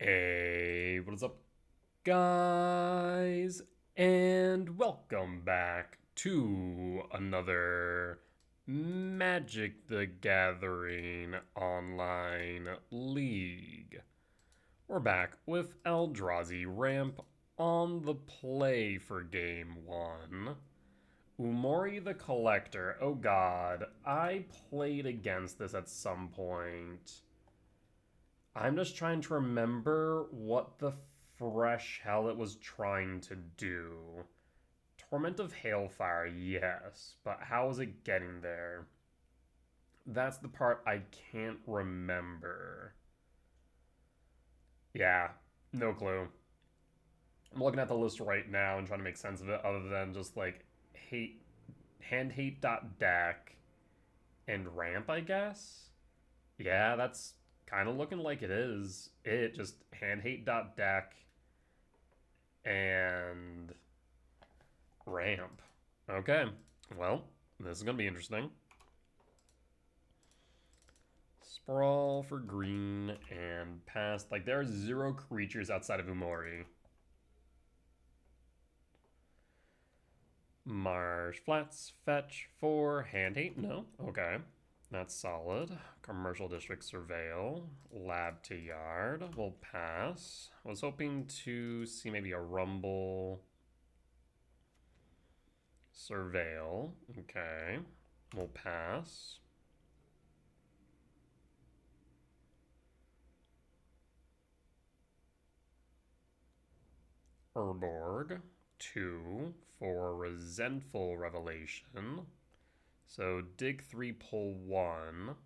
Hey, what is up, guys? And welcome back to another Magic the Gathering online league. We're back with Eldrazi ramp on the play for game one. Umori the Collector. Oh god, I played against this at some point. I'm just trying to remember what the fresh hell it was trying to do. Torment of Hailfire, yes, but how is it getting there? That's the part I can't remember. Yeah, no clue. I'm looking at the list right now and trying to make sense of it other than just like hate handhate.deck and ramp, I guess. Yeah, that's kind of looking like it is. It just handhate.deck and ramp. Okay, well, this is going to be interesting. Sprawl for green and pass. Like, there are 0 creatures outside of Umori. Marsh Flats, fetch for hand hate? No? Okay. That's solid. Commercial District Surveil. Lab to Yard. We'll pass. I was hoping to see maybe a Rumble. Surveil. Okay. We'll pass. Urborg. 2 for Resentful Revelation. So dig 3, pull 1.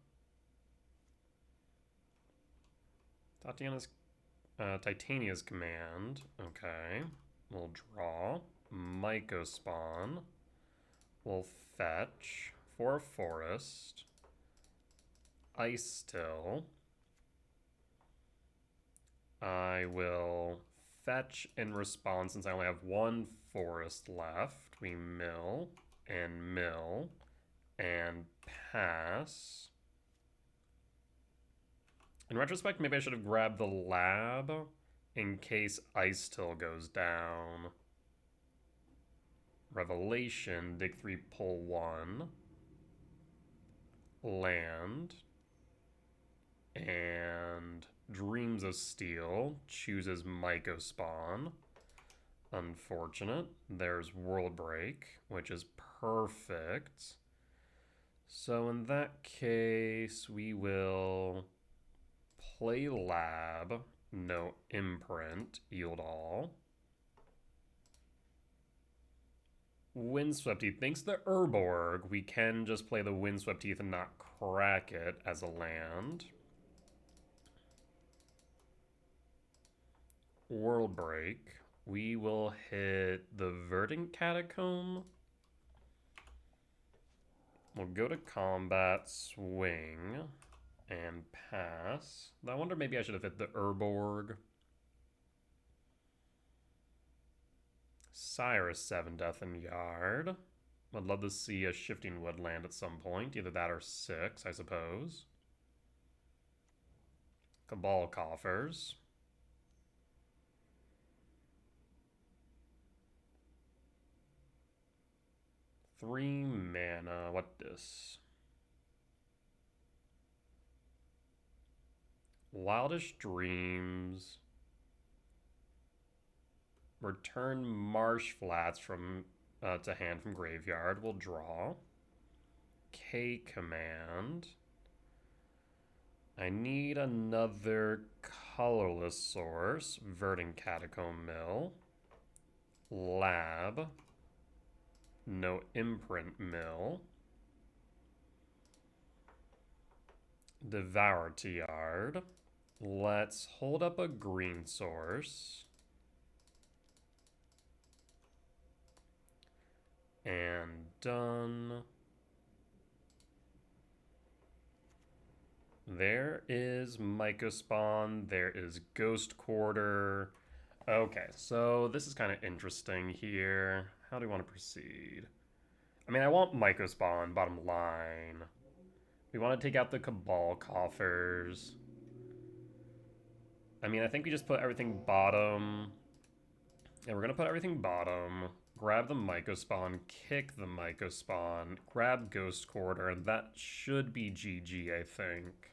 Titania's Command. Okay. We'll draw. Myco Spawn. We'll fetch for a forest. Ice Still. I will fetch in response since I only have 1 forest left. We mill and pass. In retrospect, maybe I should have grabbed the lab in case Ice Still goes down. Revelation, dig 3, pull 1. Land. And Dreams of Steel chooses Myco Spawn. Unfortunate. There's World Break, which is perfect. So in that case, we will play Lab, no imprint, yield all. Windswept Heath. Thanks to Urborg, we can just play the Windswept Heath and not crack it as a land. World Break. We will hit the Verdant Catacomb. We'll go to combat, swing, and pass. I wonder maybe I should have hit the Urborg. Cyrus 7 Death and Yard. I'd love to see a Shifting Woodland at some point. Either that or 6, I suppose. Cabal Coffers. 3 mana. What this? Wildish Dreams. Return Marsh Flats from to hand from graveyard. We'll draw. K command. I need another colorless source. Verdant Catacomb Mill. Lab. No imprint mill. Devour Tiard. Let's hold up a green source. And done. There is Myco Spawn. There is Ghost Quarter. Okay, so this is kind of interesting here. How do we want to proceed? I mean, I want Myco Spawn, bottom line. We want to take out the Cabal Coffers. I mean, I think we just put everything bottom. And we're going to put everything bottom. Grab the Myco Spawn, kick the Myco Spawn, grab Ghost Quarter, and that should be GG, I think.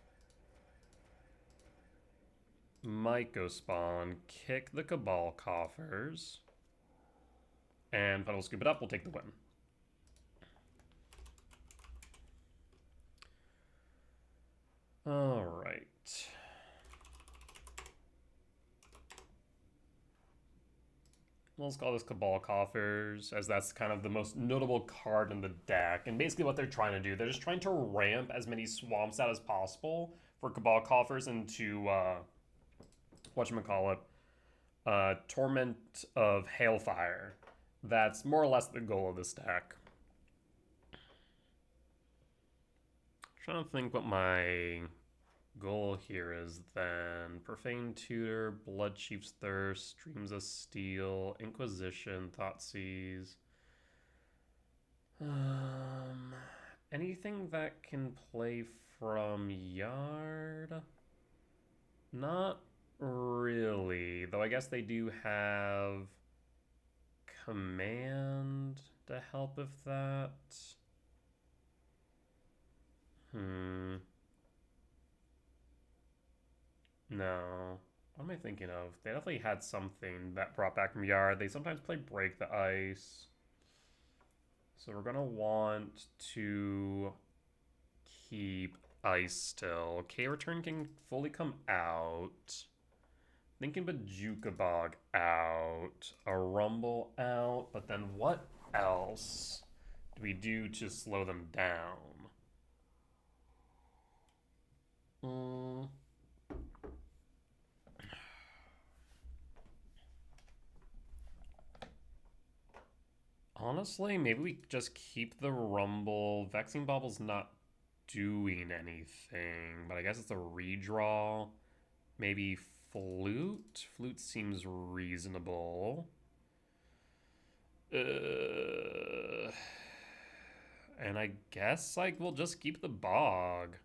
Myco Spawn, kick the Cabal Coffers, and Puddle Scoop it up, we'll take the win. Alright. Let's call this Cabal Coffers, as that's kind of the most notable card in the deck. And basically what they're trying to do, they're just trying to ramp as many swamps out as possible for Cabal Coffers into, whatchamacallit, Torment of Hailfire. That's more or less the goal of this deck. Trying to think what my goal here is then. Profane Tutor, Blood Chief's Thirst, Streams of Steel, Inquisition, Thoughtseize. Anything that can play from Yard? Not really, though I guess they do have Command to help with that. No. What am I thinking of? They definitely had something that brought back from Yard. They sometimes play Break the Ice. So we're going to want to keep Ice still. K-Return can fully come out. Thinking Bajuka Bog out. A Rumble out. But then what else do we do to slow them down? Honestly, maybe we just keep the Rumble. Vexing Bubble's not doing anything, but I guess it's a redraw. Maybe Flute? Flute seems reasonable. And I guess, like, we'll just keep the Bog.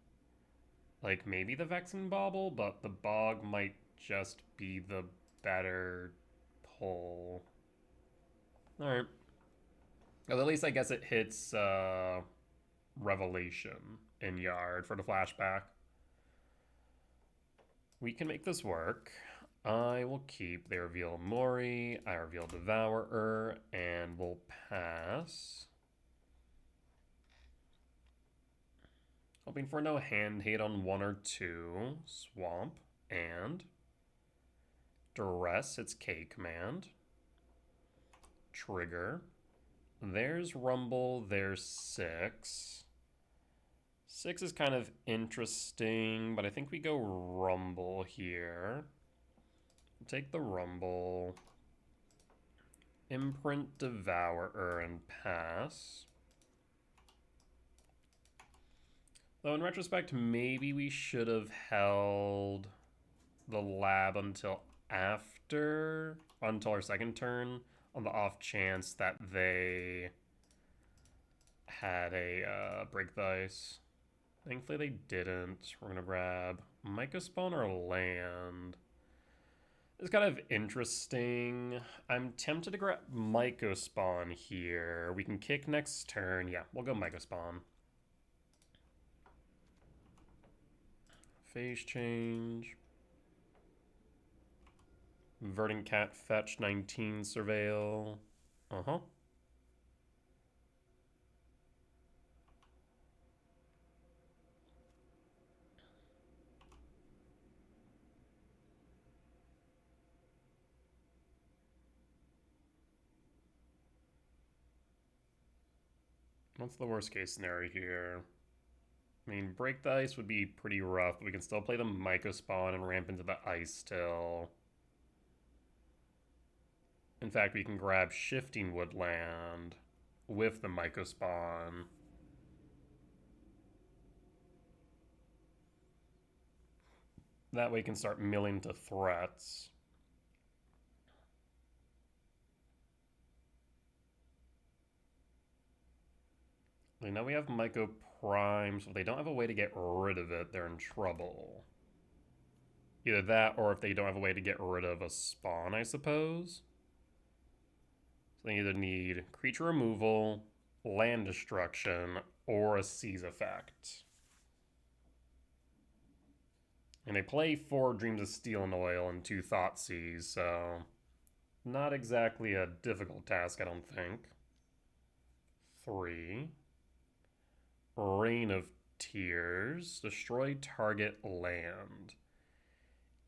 Like, maybe the Vexing Bobble, but the Bog might just be the better pull. Alright. Well, at least I guess it hits Revelation in Yard for the flashback. We can make this work. I will keep. They reveal Umori. I reveal Devourer, and we'll pass. Hoping for no hand hate on 1 or 2. Swamp and Duress. It's K command. Trigger. There's Rumble. There's 6. 6 is kind of interesting, but I think we go Rumble here. We'll take the Rumble. Imprint Devourer and pass. Though in retrospect, maybe we should have held the lab until our second turn, on the off chance that they had a Break the Ice. Thankfully they didn't. We're gonna grab Myco Spawn or land. It's kind of interesting. I'm tempted to grab Myco Spawn here. We can kick next turn. Yeah, we'll go Myco Spawn. Phase change. Verdant Cat fetch 19 surveil. What's the worst case scenario here? I mean, Break the Ice would be pretty rough, but we can still play the Myco Spawn and ramp into the ice still. In fact, we can grab Shifting Woodland with the Myco Spawn. That way we can start milling to threats. I know we have Myco Prime, so if they don't have a way to get rid of it, they're in trouble. Either that, or if they don't have a way to get rid of a spawn, I suppose. So they either need creature removal, land destruction, or a seize effect. And they play 4 Dreams of Steel and Oil and 2 Thoughtseize, so not exactly a difficult task, I don't think. 3. Rain of Tears. Destroy target land.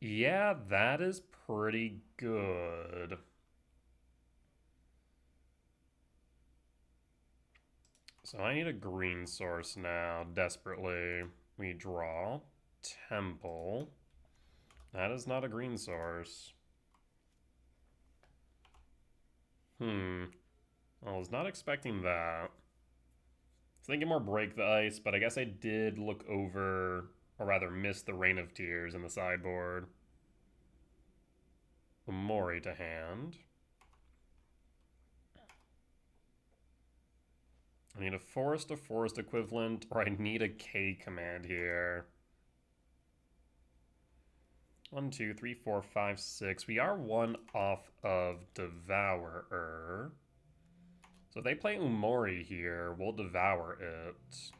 Yeah, that is pretty good. So I need a green source now, desperately. We draw. Temple. That is not a green source. I was not expecting that. I was thinking more Break the Ice, but I guess I did look over, or rather miss the Rain of Tears in the sideboard. Umori to hand. I need a forest equivalent, or I need a K command here. 1, 2, 3, 4, 5, 6. We are 1 off of Devourer. So if they play Umori here, we'll devour it.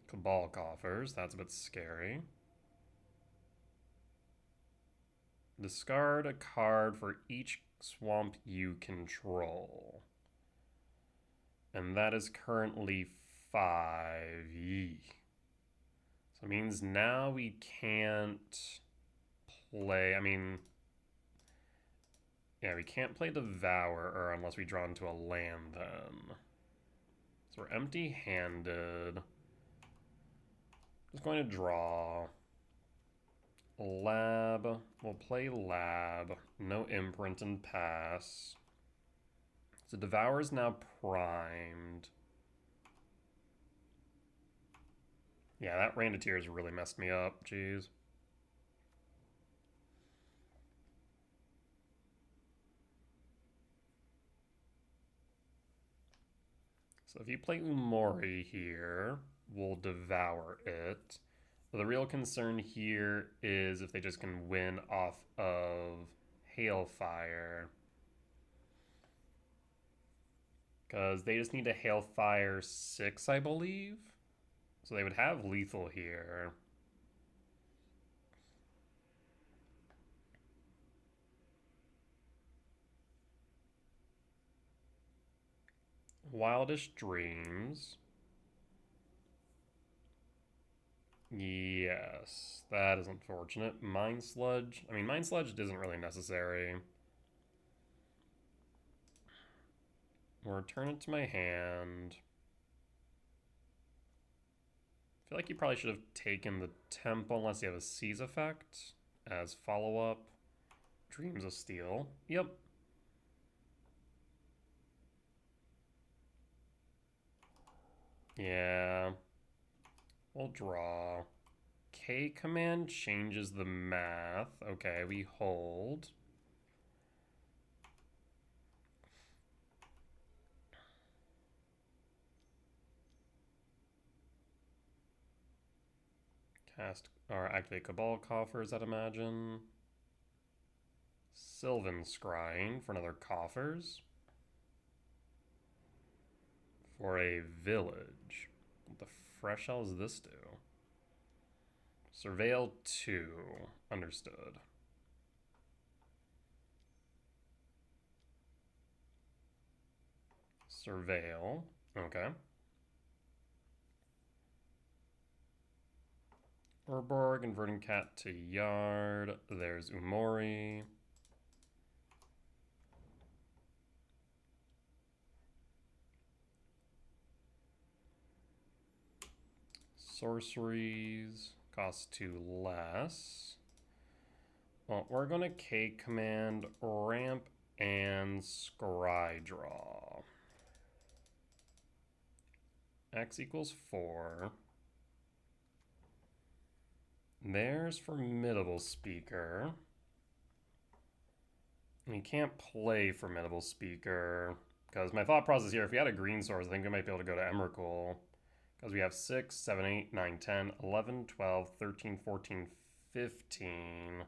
Cabal Coffers, that's a bit scary. Discard a card for each swamp you control. And that is currently 5. Yee. So it means now we can't play, yeah, we can't play Devourer unless we draw into a land then. So we're empty-handed. Just going to draw. Lab. We'll play Lab. No imprint and pass. So Devour is now primed. Yeah, that Rain of Tears really messed me up. Jeez. So if you play Umori here, we'll devour it. But the real concern here is if they just can win off of Hailfire. Because they just need to Hailfire 6, I believe. So they would have lethal here. Wildest Dreams. Yes, that is unfortunate. Mind Sludge. Mind Sludge isn't really necessary. We'll return it to my hand. I feel like you probably should have taken the Temple unless you have a Seize effect as follow-up. Dreams of Steel. Yep. Yeah. We'll draw. K command changes the math. Okay, we hold. Cast or activate Cabal Coffers, I'd imagine. Sylvan Scrying for another Coffers. For a village. What the fresh hell does this do? Surveil 2. Understood. Surveil. Okay. Urborg, converting cat to yard. There's Umori. Sorceries. Cost 2 less. Well, we're going to K command ramp and scry draw. X equals 4. There's Formidable Speaker. We can't play Formidable Speaker Because my thought process here, if we had a green source, I think we might be able to go to Emrakul. Because we have 6, 7, 8, 9, 10, 11, 12, 13, 14, 15.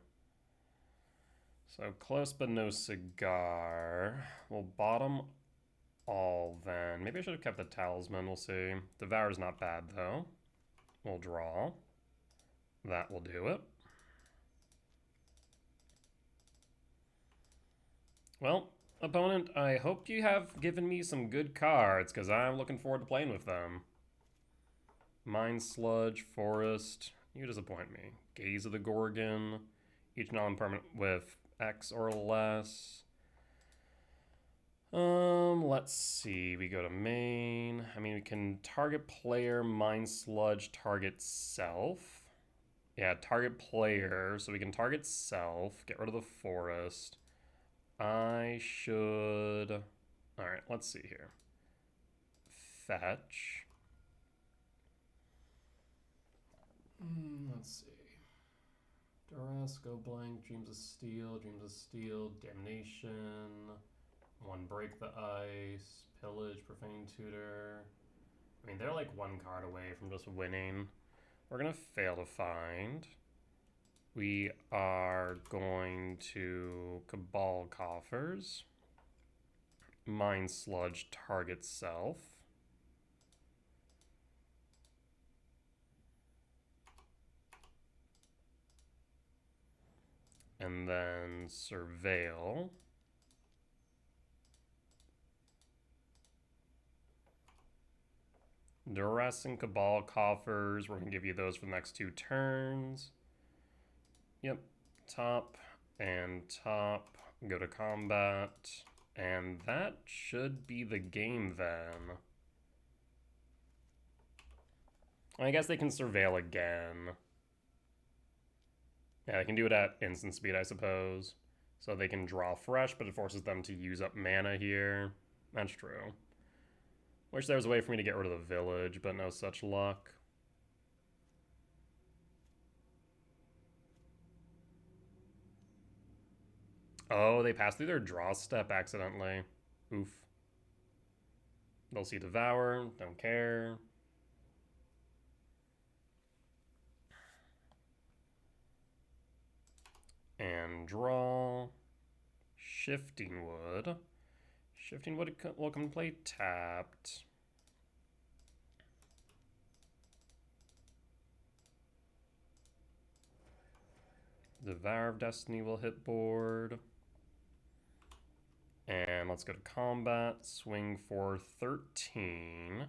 So close but no cigar. We'll bottom all then. Maybe I should have kept the talisman, we'll see. Devour's not bad though. We'll draw. That will do it. Well, opponent, I hope you have given me some good cards, because I'm looking forward to playing with them. Mind Sludge, Forest, you disappoint me. Gaze of the Gorgon, each non-permanent with X or less. Let's see, we go to main. I mean, we can target player, Mind Sludge, target self. Yeah, target player, so we can target self, get rid of the forest. I should... Alright, let's see here. Fetch. Let's see. Duress, go blank, Dreams of Steel, Damnation. One Break the Ice, Pillage, Profane Tutor. I mean, they're like one card away from just winning. We're gonna fail to find. We are going to Cabal Coffers. Mind Sludge, target self. And then Surveil. Duress and Cabal Coffers. We're going to give you those for the next 2 turns. Yep. Top and top. Go to combat. And that should be the game then. I guess they can Surveil again. Yeah, they can do it at instant speed, I suppose. So they can draw fresh, but it forces them to use up mana here. That's true. Wish there was a way for me to get rid of the village, but no such luck. Oh, they passed through their draw step accidentally. Oof. They'll see Devour, don't care. And draw. Shifting Wood. Shifting Wood will come play tapped. Devour of Destiny will hit board. And let's go to combat. Swing for 13.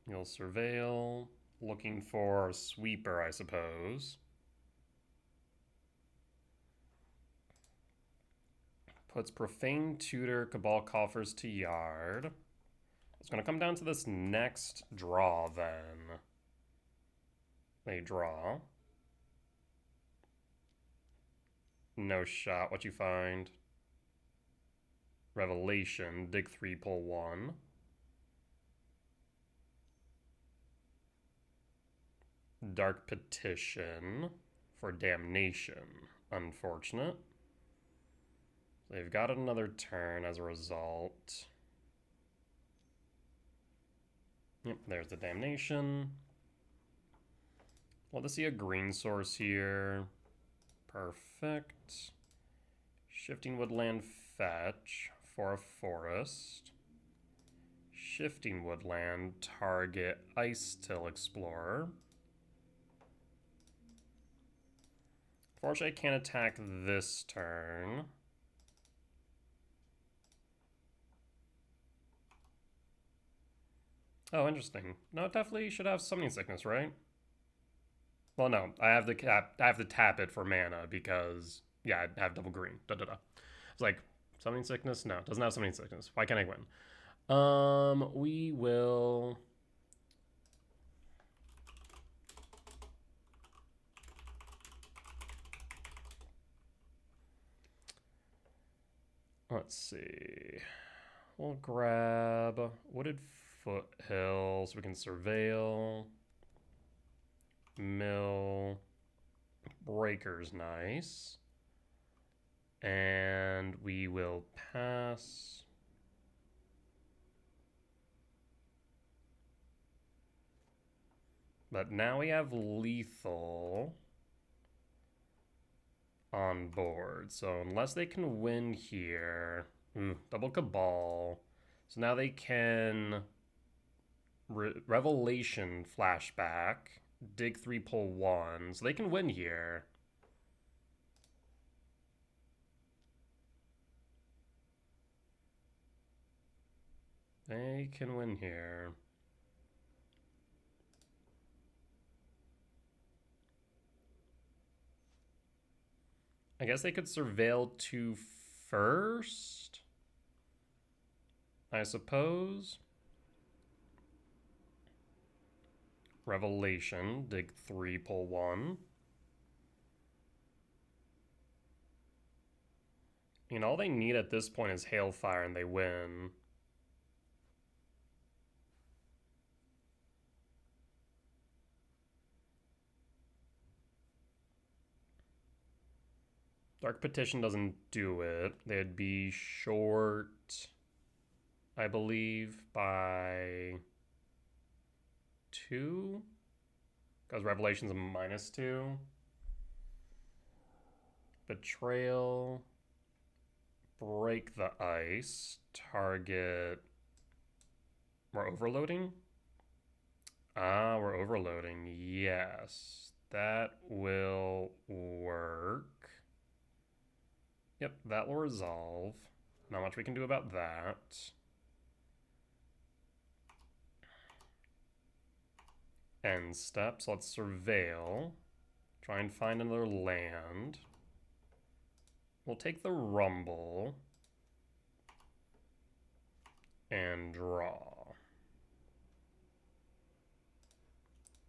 You'll Surveil. Looking for a sweeper, I suppose. Puts Profane Tutor, Cabal Coffers to Yard. It's going to come down to this next draw then. They draw. No shot. What you find? Revelation. Dig 3, pull 1. Dark Petition for Damnation. Unfortunate. They've got another turn as a result. Yep, there's the Damnation. Well, to see a green source here. Perfect. Shifting Woodland fetch for a forest. Shifting Woodland, target Ice Till Explorer. Fortunately, I can't attack this turn. Oh, interesting. No, it definitely should have Summoning Sickness, right? Well, no, I have to tap it for mana because yeah, I have double green. Da da da. It's like Summoning Sickness. No, it doesn't have Summoning Sickness. Why can't I win? We will. Let's see. We'll grab Wooded Foothills. We can Surveil. Mill. Breaker's nice. And we will pass. But now we have lethal on board. So unless they can win here, double Cabal. So now they can Revelation flashback, dig 3, pull 1. So they can win here. They can win here. I guess they could surveil 2 first, I suppose. Revelation, dig 3, pull 1. You know, all they need at this point is Hailfire and they win. Dark Petition doesn't do it. They'd be short, I believe, by 2? Because Revelation's a -2. Betrayal. Break the ice. Target. We're overloading? Ah, we're overloading. Yes. That will work. Yep, that will resolve. Not much we can do about that. End steps. Let's surveil. Try and find another land. We'll take the Rumble. And draw.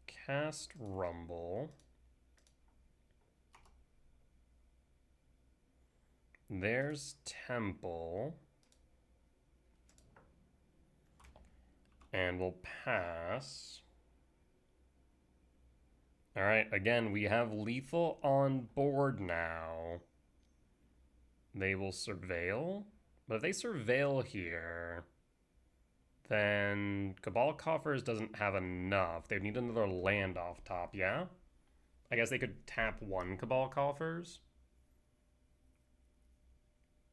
Cast Rumble. There's Temple. And we'll pass. Alright, again, we have lethal on board now. They will surveil. But if they surveil here, then Cabal Coffers doesn't have enough. They need another land off top, yeah? I guess they could tap 1 Cabal Coffers.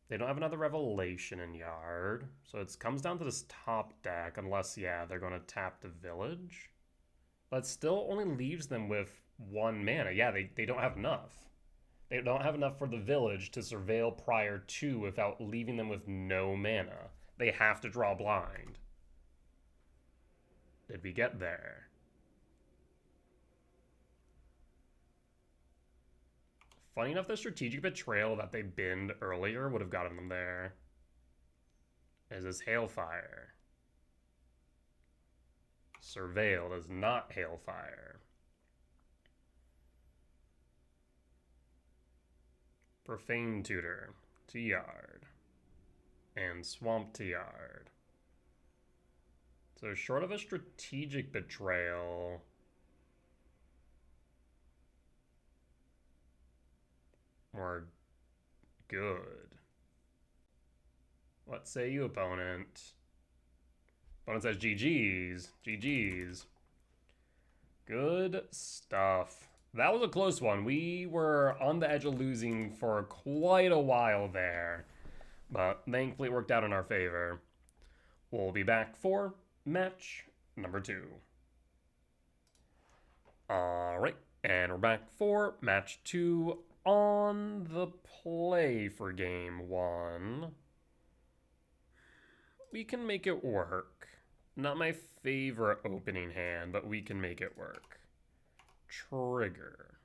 They don't have another Revelation in Yard. So it comes down to this top deck, unless, yeah, they're going to tap the Village. But still only leaves them with 1 mana. Yeah, they don't have enough. They don't have enough for the Village to surveil prior to without leaving them with no mana. They have to draw blind. Did we get there? Funny enough, the Strategic Betrayal that they binned earlier would have gotten them there. Is this Hailfire? Surveil is not Hailfire. Profane Tutor to Yard. And Swamp to Yard. So short of a Strategic Betrayal, we're good. What say you, opponent? Opponent says GG's. GG's. Good stuff. That was a close one. We were on the edge of losing for quite a while there, but thankfully it worked out in our favor. We'll be back for match number 2. Alright, and we're back for match 2 on the play for game 1. We can make it work. Not my favorite opening hand, but we can make it work. Trigger.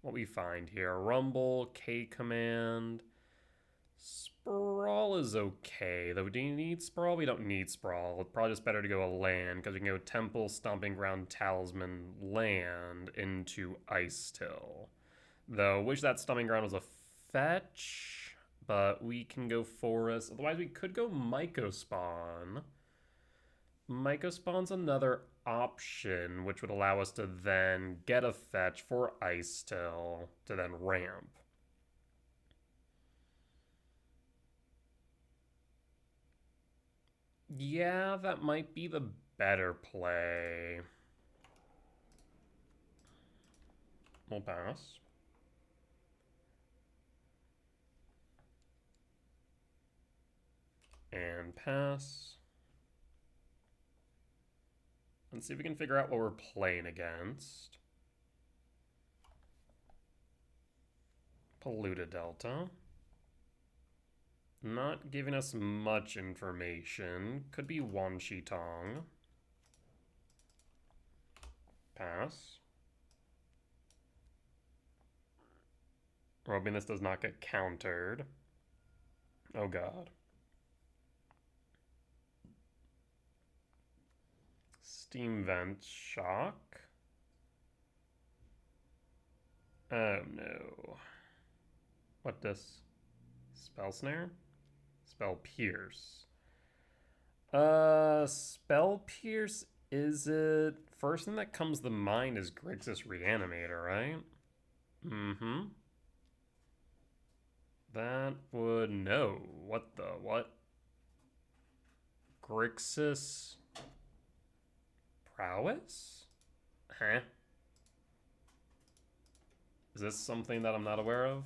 What we find here, Rumble, K command. Sprawl is okay, though. Do you need Sprawl? We don't need Sprawl. It's probably just better to go a land, because we can go Temple, Stomping Ground, Talisman, land into Ice Till. Though, wish that Stomping Ground was a fetch, but we can go Forest. Otherwise, we could go Myco Spawn. Myco Spawn's another option, which would allow us to then get a fetch for Ice Still to then ramp. Yeah, that might be the better play. We'll pass. And pass. Let's see if we can figure out what we're playing against. Polluted Delta. Not giving us much information. Could be Wan Shi Tong. Pass. We're hoping this does not get countered. Oh god. Steam Vent Shock. Oh no. What this? Spell Snare? Spell Pierce. Spell Pierce, is it? First thing that comes to mind is Grixis Reanimator, right? Mm-hmm. That would... No. What the... What? Grixis... Prowess? Huh? Is this something that I'm not aware of?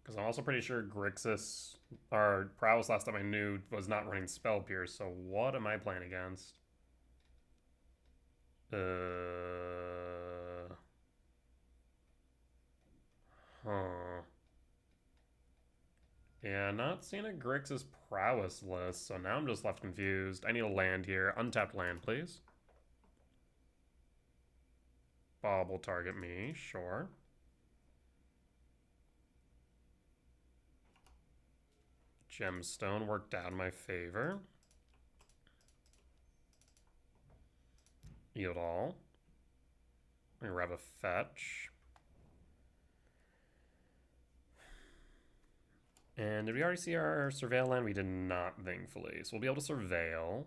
Because I'm also pretty sure Grixis, or Prowess last time I knew, was not running Spell Pierce, so what am I playing against? Huh. Yeah, not seeing a Grixis Prowess list, so now I'm just left confused. I need a land here. Untapped land, please. Bob will target me, sure. Gemstone worked out in my favor. Yield all. We grab a fetch. And did we already see our surveil land? We did not, thankfully. So we'll be able to surveil.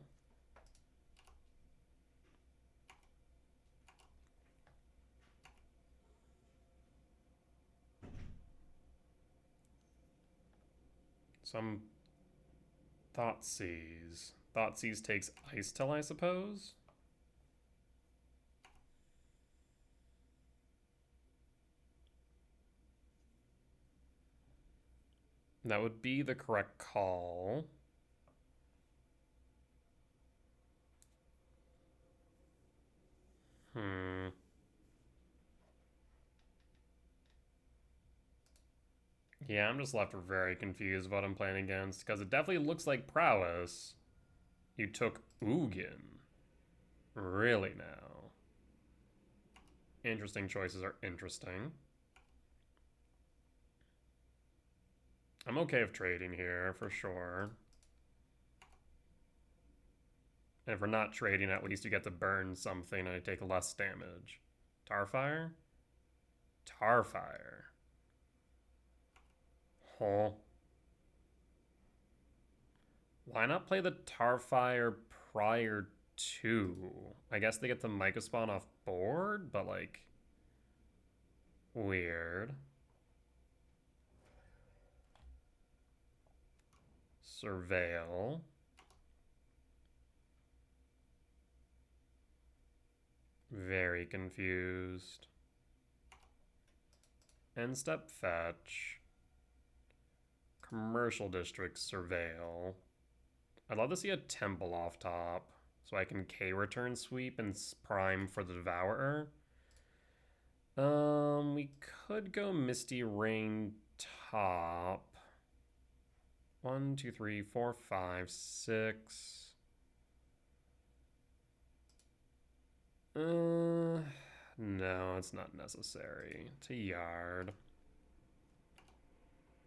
Some Thoughtseize. Thoughtseize takes Ice Till, I suppose? That would be the correct call. Yeah, I'm just left very confused what I'm playing against, because it definitely looks like Prowess. You took Ugin. Really now? Interesting choices are interesting. I'm okay with trading here, for sure. And if we're not trading, at least you get to burn something and I take less damage. Tarfire? Tarfire. Huh. Why not play the Tarfire prior to? I guess they get the Myco spawn off board, but like... Weird. Surveil. Very confused. End step fetch. Commercial district surveil. I'd love to see a temple off top so I can K return sweep and prime for the Devourer. We could go Misty Rain top. 1, 2, 3, 4, 5, 6. No, it's not necessary. To yard.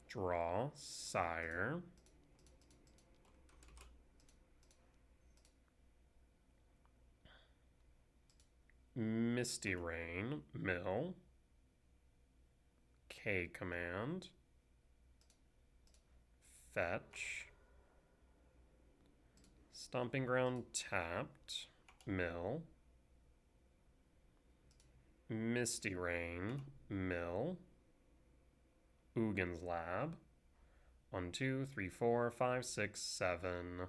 Draw, sire. Misty Rain, mill. K command. Fetch. Stomping Ground tapped. Mill. Misty Rain. Mill. Ugin's Lab. 1, 2, 3, 4, 5, 6, 7,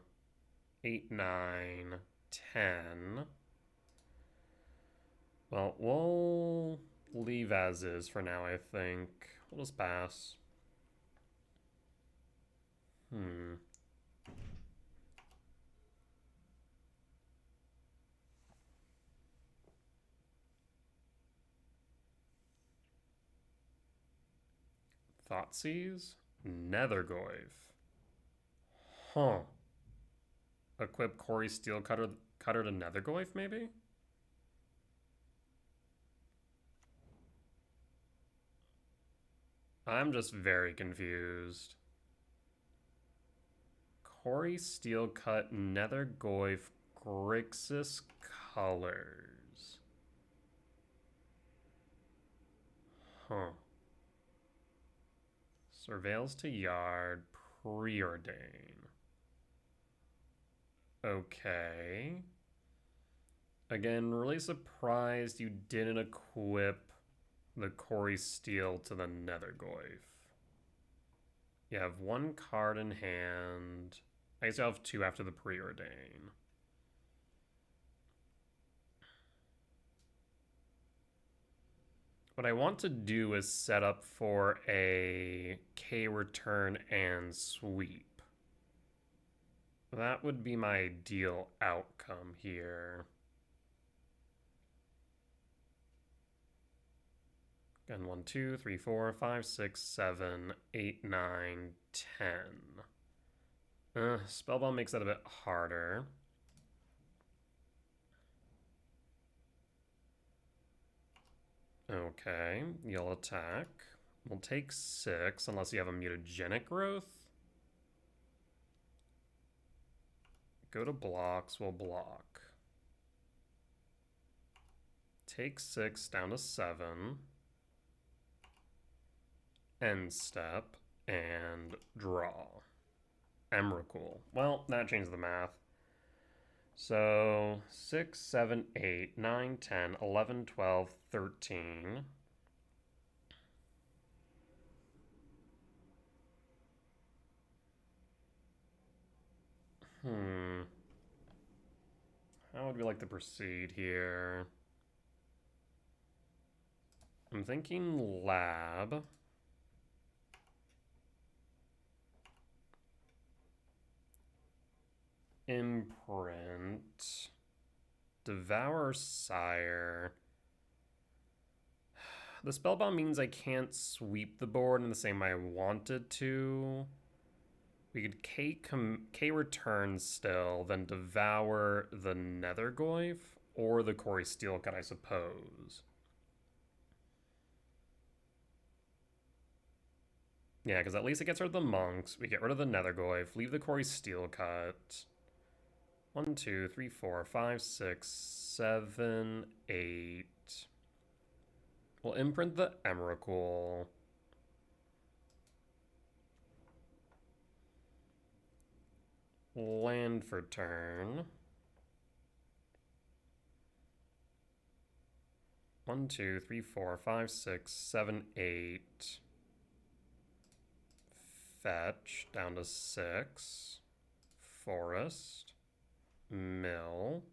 8, 9, 10. Well, we'll leave as is for now, I think. We'll just pass. Thoughtseize? Nethergoyf. Huh. Equip Corey Steel Cutter to Nethergoyf, maybe? I'm just very confused. Corey Steel Cut Nethergoyf Grixis Colors. Huh. Surveils to Yard, Preordain. Okay. Again, really surprised you didn't equip the Corey Steel to the Nethergoyf. You have one card in hand. I guess you have two after the Preordain. What I want to do is set up for a K return and sweep. That would be my ideal outcome here. Again, 1, 2, 3, 4, 5, 6, 7, 8, 9, 10. Spellbomb makes that a bit harder. Okay, you'll attack. We'll take 6, unless you have a mutagenic growth. Go to blocks, we'll block. Take 6 down to 7. End step, and draw. Emrakul. Well, that changed the math. So 6, 7, 8, 9, 10, 11, 12, 13. How would we like to proceed here? I'm thinking lab. Imprint. Devour Sire. The Spellbomb means I can't sweep the board in the same way I wanted to. We could K return still, then Devour the Nethergoyf, or the Corey Steelcut, I suppose. Yeah, because at least it gets rid of the monks. We get rid of the Nethergoyf, leave the Corey Steelcut. 1, 2, 3, 4, 5, 6, 7, 8. We'll imprint the Emrakul. Land for turn. 1, 2, 3, 4, 5, 6, 7, 8. Fetch down to 6. Forest. Mill.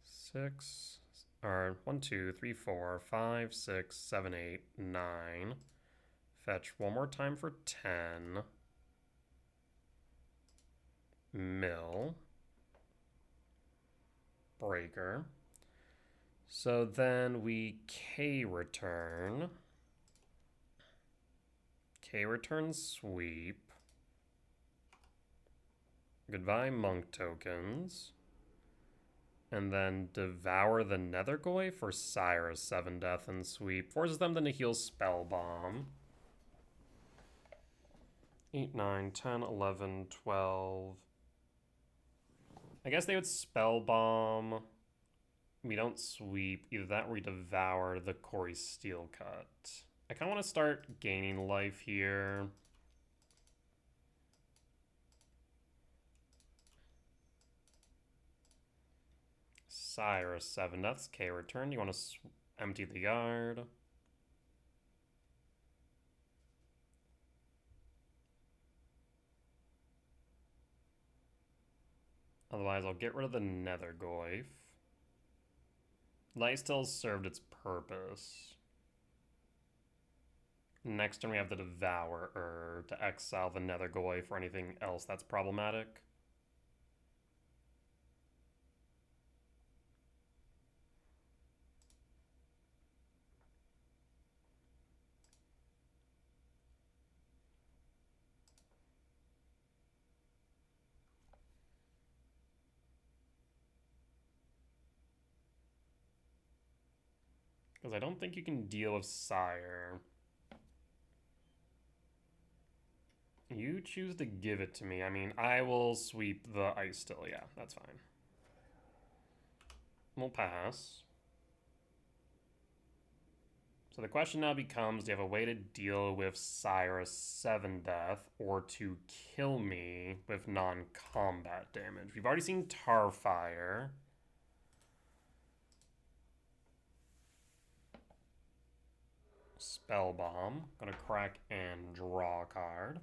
Six, or 1, 2, 3, 4, 5, 6, 7, 8, 9. Fetch one more time for 10. Mill. Breaker. So then we K return. K return sweep. Goodbye monk tokens. And then Devour the Nethergoyf for Cyrus 7 death and sweep. Forces them to heal Spellbomb. 8, 9, 10, 11, 12. I guess they would Spellbomb We don't sweep. Either that or we devour the Cory Steel Cut. I kind of want to start gaining life here. Sire 7 deaths. Okay, return. You want to empty the yard. Otherwise, I'll get rid of the Nethergoyf. Light still served its purpose. Next turn we have the Devourer to exile the Nethergoyf or anything else that's problematic. Because I don't think you can deal with Sire. You choose to give it to me. I mean, I will sweep the ice still. Yeah, that's fine. We'll pass. So the question now becomes, do you have a way to deal with Sire's 7 death or to kill me with non-combat damage? We've already seen Tarfire. Spell Bomb. Gonna crack and draw a card.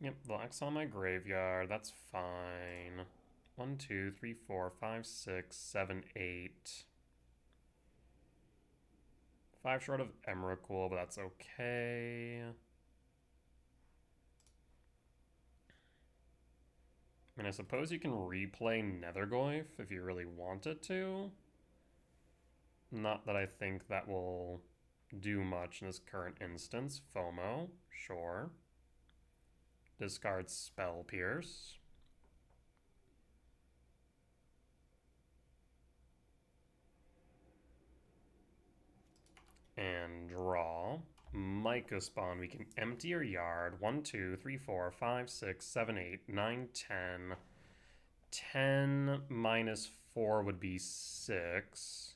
Yep, they'll exile my graveyard. That's fine. 1, 2, 3, 4, 5, 6, 7, 8. 5 short of Emrakul, but that's okay. I mean, I suppose you can replay Nethergoyf if you really wanted to. Not that I think that will do much in this current instance. FOMO, sure. Discard Spell Pierce. And draw. Myco Spawn, we can empty your yard. 1, 2, 3, 4, 5, 6, 7, 8, 9, 10. 10 minus 4 would be 6.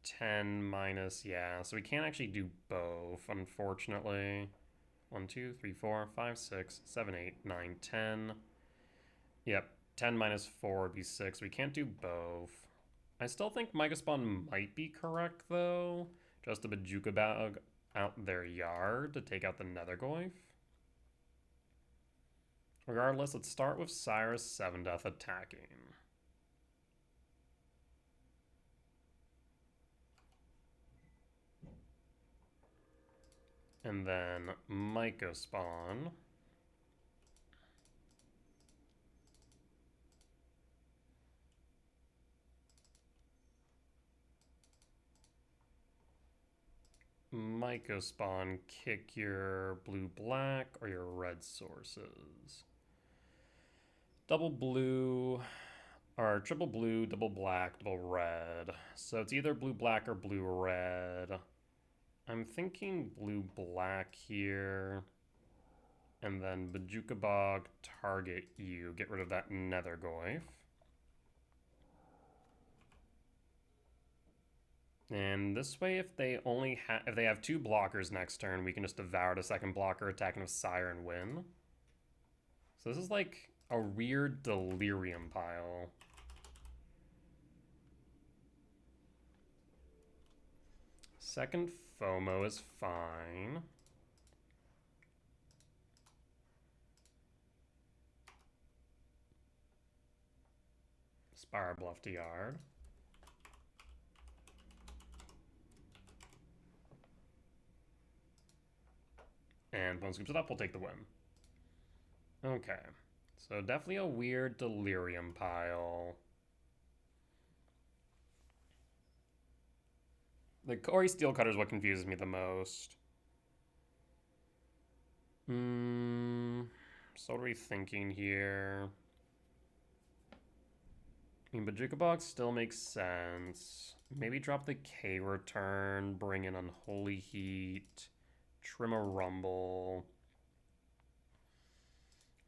10 minus, yeah. So we can't actually do both, unfortunately. 1, 2, 3, 4, 5, 6, 7, 8, 9, 10. Yep, 10 minus 4 would be 6. We can't do both. I still think Myco Spawn might be correct, though. Just a Bajuka Bag out their yard to take out the Nethergoyf. Regardless, let's start with Sire's 7 death attacking. And then Myco Spawn. Myco Spawn, kick your blue-black or your red sources. Double blue, or triple blue, double black, double red. So it's either blue-black or blue-red. I'm thinking blue-black here. And then Bajuka Bog, target you. Get rid of that Nethergoyf. And this way, if they have 2 blockers next turn, we can just devour the second blocker, attacking with Sire and win. So this is like a weird Delirium pile. Second FOMO is fine. Spire Bluff to yard. And one scoops it up, we'll take the win. Okay. So definitely a weird Delirium pile. The Cory Steelcutter is what confuses me the most. So what are we thinking here? I mean, but Jukebox still makes sense. Maybe drop the K return, bring in Unholy Heat, trim a Rumble.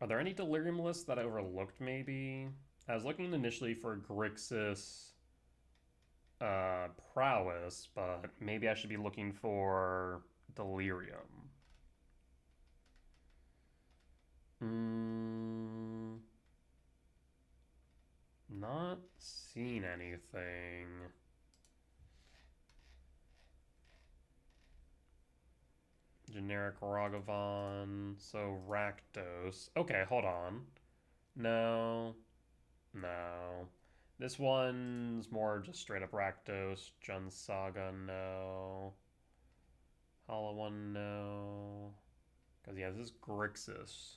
Are there any Delirium lists that I overlooked, maybe? I was looking initially for Grixis Prowess, but maybe I should be looking for Delirium. Not seeing anything. Generic Ragavan. So Rakdos. Okay, hold on. No. No. This one's more just straight up Rakdos. Jun Saga, no. Hollow One, no. Because, yeah, this is Grixis.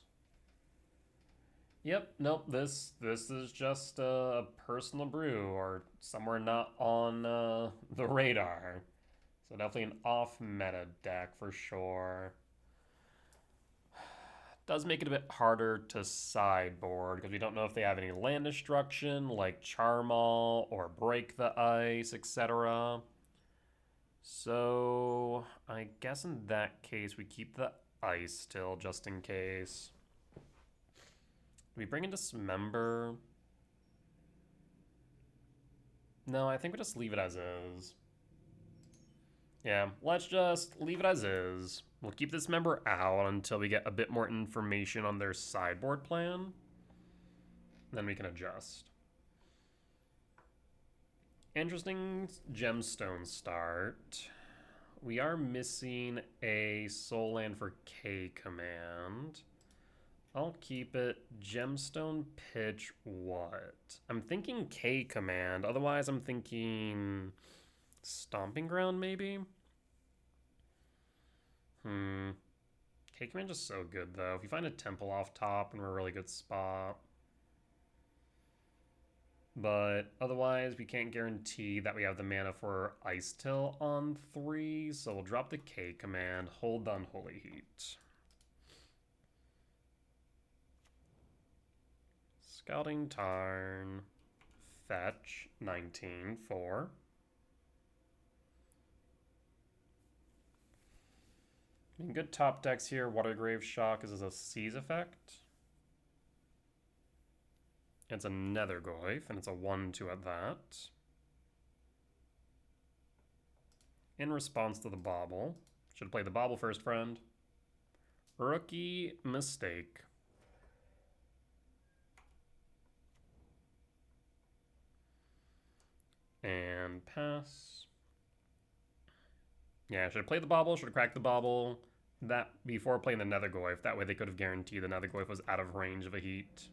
Yep, nope, this is just a personal brew or somewhere not on the radar. So definitely an off-meta deck for sure. Does make it a bit harder to sideboard because we don't know if they have any land destruction like Charmal or Break the Ice, etc. So I guess in that case we keep the ice still just in case. Do we bring in Dismember? No, I think we just leave it as is. Yeah, let's just leave it as is. We'll keep this member out until we get a bit more information on their sideboard plan. Then we can adjust. Interesting gemstone start. We are missing a soul land for K command. I'll keep it. Gemstone pitch what? I'm thinking K command. Otherwise, I'm thinking Stomping Ground maybe? K command just so good though. If you find a temple off top, we're in a really good spot. But otherwise, we can't guarantee that we have the mana for Ice Till on 3, so we'll drop the K command, hold the Unholy Heat. Scouting Tarn, fetch, 19, 4. I mean, good top decks here. Watergrave Shock is a seize effect. It's a Nethergoyf, and it's a 1-2 at that. In response to the Bauble. Should play the Bauble first, friend. Rookie mistake. And pass. Yeah, should have played the Bauble, should have cracked the Bauble. That before playing the Nethergoyf. That way they could have guaranteed the Nethergoyf was out of range of a heat.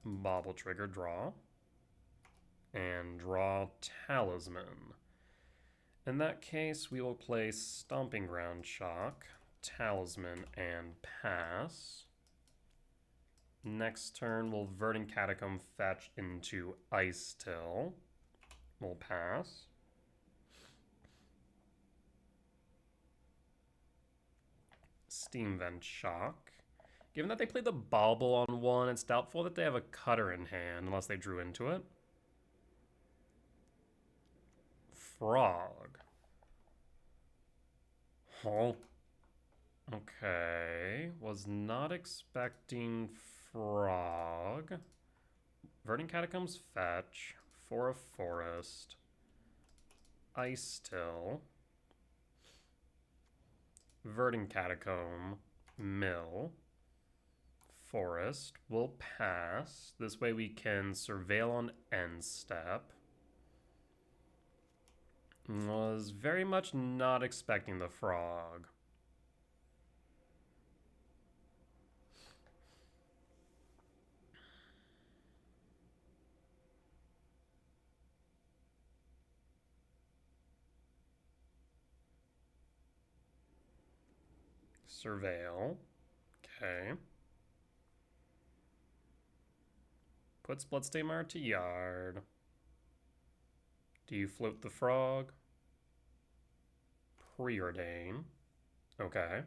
Bauble trigger, draw. And draw Talisman. In that case, we will play Stomping Ground Shock, Talisman, and pass. Next turn, we'll Verdant Catacomb fetch into Ice Till. We'll pass. Steam Vent Shock. Given that they played the Bauble on 1, it's doubtful that they have a Cutter in hand unless they drew into it. Frog. Oh. Okay. Was not expecting Frog. Verdant Catacombs fetch. For a forest. Ice Till. Verdant Catacomb. Mill. Forest. We'll pass. This way we can surveil on end step. Was very much not expecting the frog. Surveil. Okay. Put Bloodstainmire to yard. Do you float the frog? Preordain. Okay.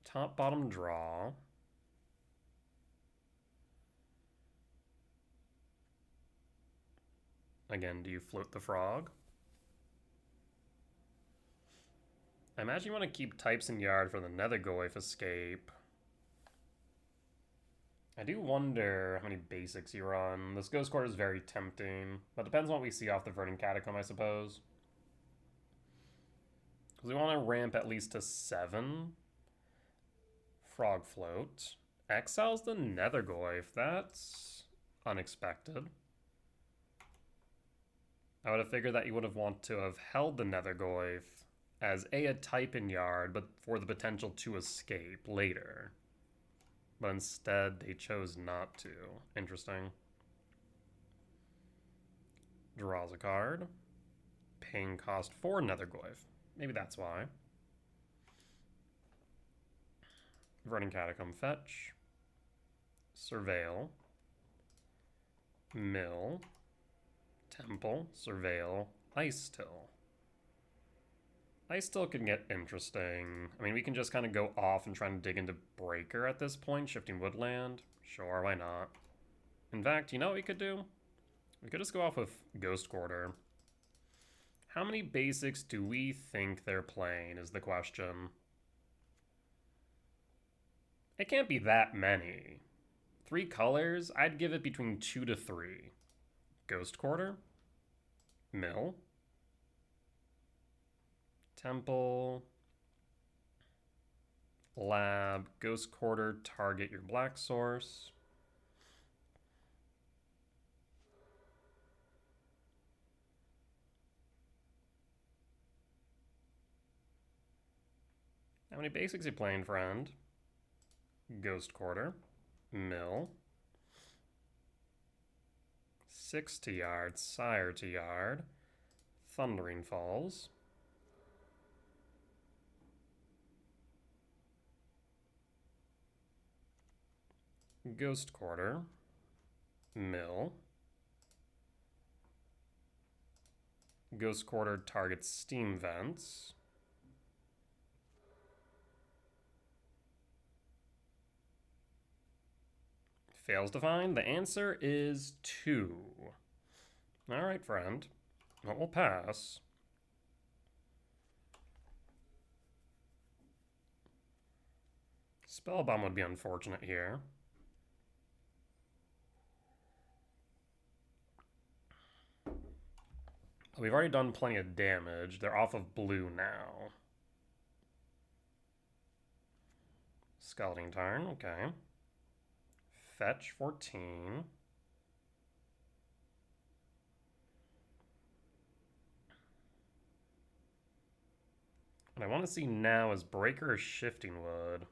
Top, bottom, draw. Again, do you float the frog? I imagine you want to keep types in yard for the Nethergoyf escape. I do wonder how many basics you run. This Ghost Quarter is very tempting, but depends on what we see off the Verdant Catacomb, I suppose. Because we want to ramp at least to 7. Frog Float. Exiles the Nethergoyf. That's unexpected. I would have figured that you would have wanted to have held the Nethergoyf as a type in yard, but for the potential to escape later. But instead, they chose not to. Interesting. Draws a card. Paying cost for Nethergoyf. Maybe that's why. Verdant Catacomb fetch. Surveil. Mill. Temple. Surveil. Ice Till. Ice Till can get interesting. I mean, we can just kind of go off and try to dig into Breaker at this point, shifting Woodland. Sure, why not? In fact, you know what we could do? We could just go off with Ghost Quarter. How many basics do we think they're playing is the question. It can't be that many. 3 colors, I'd give it between 2 to 3. Ghost Quarter. Mill. Temple. Lab. Ghost Quarter, target your black source. How many basics you playing, friend? Ghost Quarter. Mill. 6 to yard. Sire to yard. Thundering Falls. Ghost Quarter. Mill. Ghost Quarter targets steam vents. Fails to find. The answer is 2. Alright, friend. Well, we'll pass. Spellbomb would be unfortunate here. We've already done plenty of damage. They're off of blue now. Scalding Tarn, okay. Fetch 14. What I want to see now is Breaker or Shifting Wood.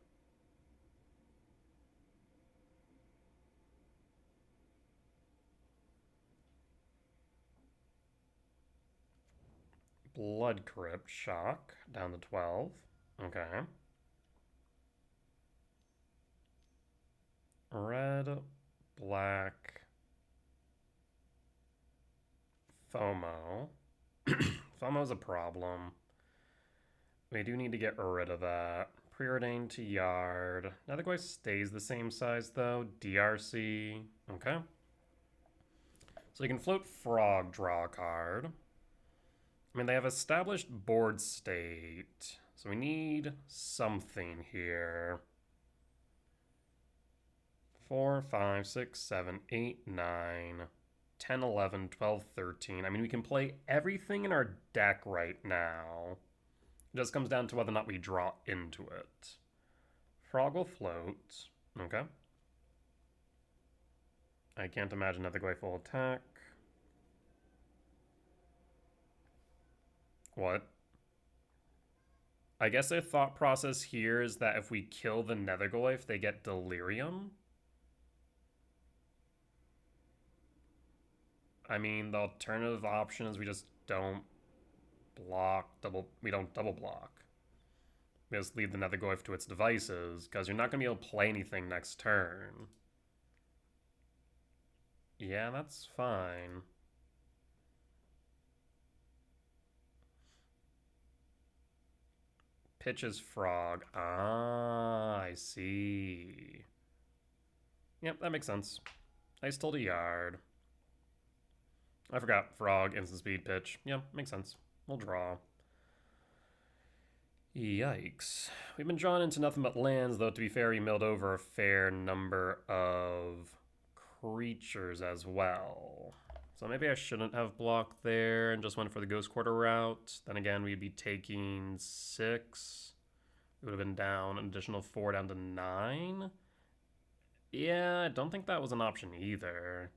Blood Crypt, Shock, down to 12. Okay. Red, black, FOMO. FOMO's a problem. We do need to get rid of that. Preordained to yard. Nethergoyf stays the same size though. DRC. Okay. So you can float Frog, draw a card. I mean, they have established board state. So we need something here. 4, 5, 6, 7, 8, 9, 10, 11, 12, 13. I mean, we can play everything in our deck right now. It just comes down to whether or not we draw into it. Frog will float. Okay. I can't imagine Nethergoyf will attack. What? I guess their thought process here is that if we kill the Nethergoyf, they get Delirium. I mean, the alternative option is we just don't block, we don't double block. We just leave the Nethergoyf to its devices, because you're not going to be able to play anything next turn. Yeah, that's fine. pitches frog. Ah, I see. Yep, that makes sense. Ice tilde yard. I forgot frog, instant speed, pitch. Yeah, makes sense. We'll draw. Yikes. We've been drawn into nothing but lands, though to be fair, we milled over a fair number of creatures as well. So maybe I shouldn't have blocked there and just went for the Ghost Quarter route. Then again, we'd be taking 6. We would have been down an additional 4 down to 9. Yeah, I don't think that was an option either.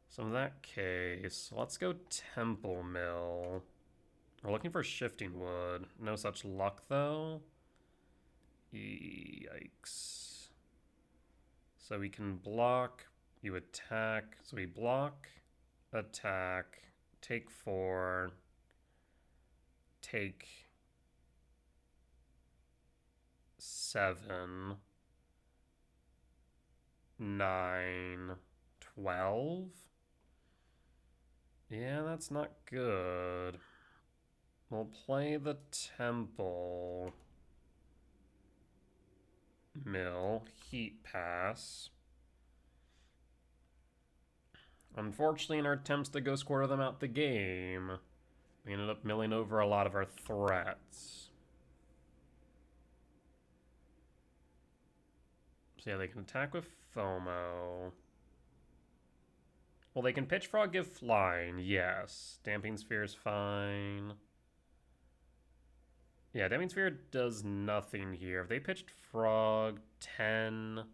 So in that case, let's go Temple Mill. We're looking for Shifting Wood. No such luck, though. Yikes. So we can block, you attack. So we block, attack, take 4, take 7, 9, 12. Yeah, that's not good. We'll play the Temple Mill, Heat Pass. Unfortunately, in our attempts to Ghost Quarter them out the game, we ended up milling over a lot of our threats. So yeah, they can attack with FOMO. Well, they can pitch frog, give flying, yes. Damping Sphere is fine. Yeah, Damping Sphere does nothing here. If they pitched frog, 10...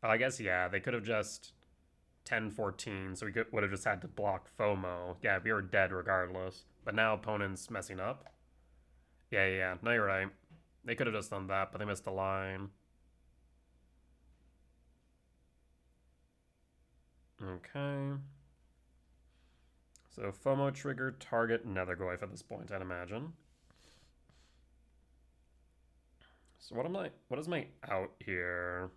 Oh, I guess, yeah, they could have just 10-14, so we would have just had to block FOMO. Yeah, we were dead regardless. But now opponent's messing up. Yeah, no, you're right. They could have just done that, but they missed the line. Okay. So FOMO trigger, target Nethergoyf at this point, I'd imagine. So what is my out here?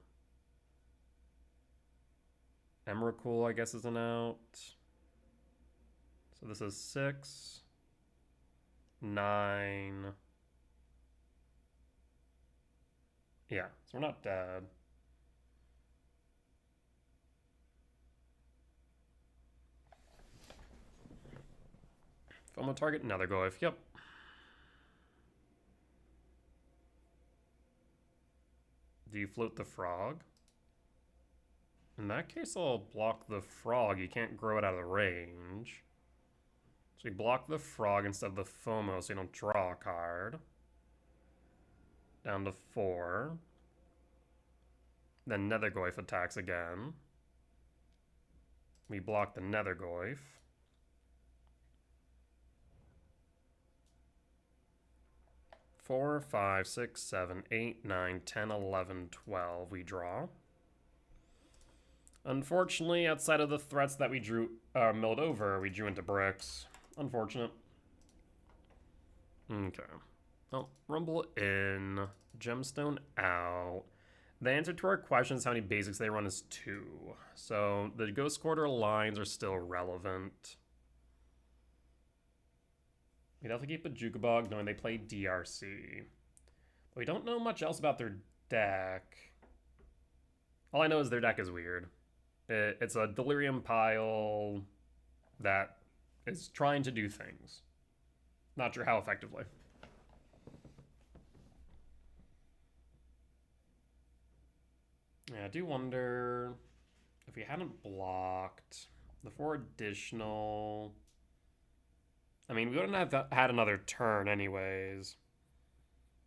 Emrakul, I guess, is an out. So this is 6, 9. Yeah, so we're not dead. FOMO target, Nethergoyf, yep. Do you float the frog? In that case, I'll block the frog. You can't grow it out of the range. So you block the frog instead of the FOMO so you don't draw a card. Down to 4. Then Nethergoyf attacks again. We block the Nethergoyf. Four, 5, 6, 7, 8, 9, 10, 11, 12. We draw. Unfortunately, outside of the threats that we milled over, we drew into bricks. Unfortunate. Okay. Well, Rumble in. Gemstone out. The answer to our question is how many basics they run is 2. So the Ghost Quarter lines are still relevant. We'd have to keep a Jukabog knowing they play DRC. But we don't know much else about their deck. All I know is their deck is weird. It's a Delirium pile that is trying to do things. Not sure how effectively. Yeah, I do wonder if we hadn't blocked the 4 additional... I mean, we wouldn't have had another turn anyways.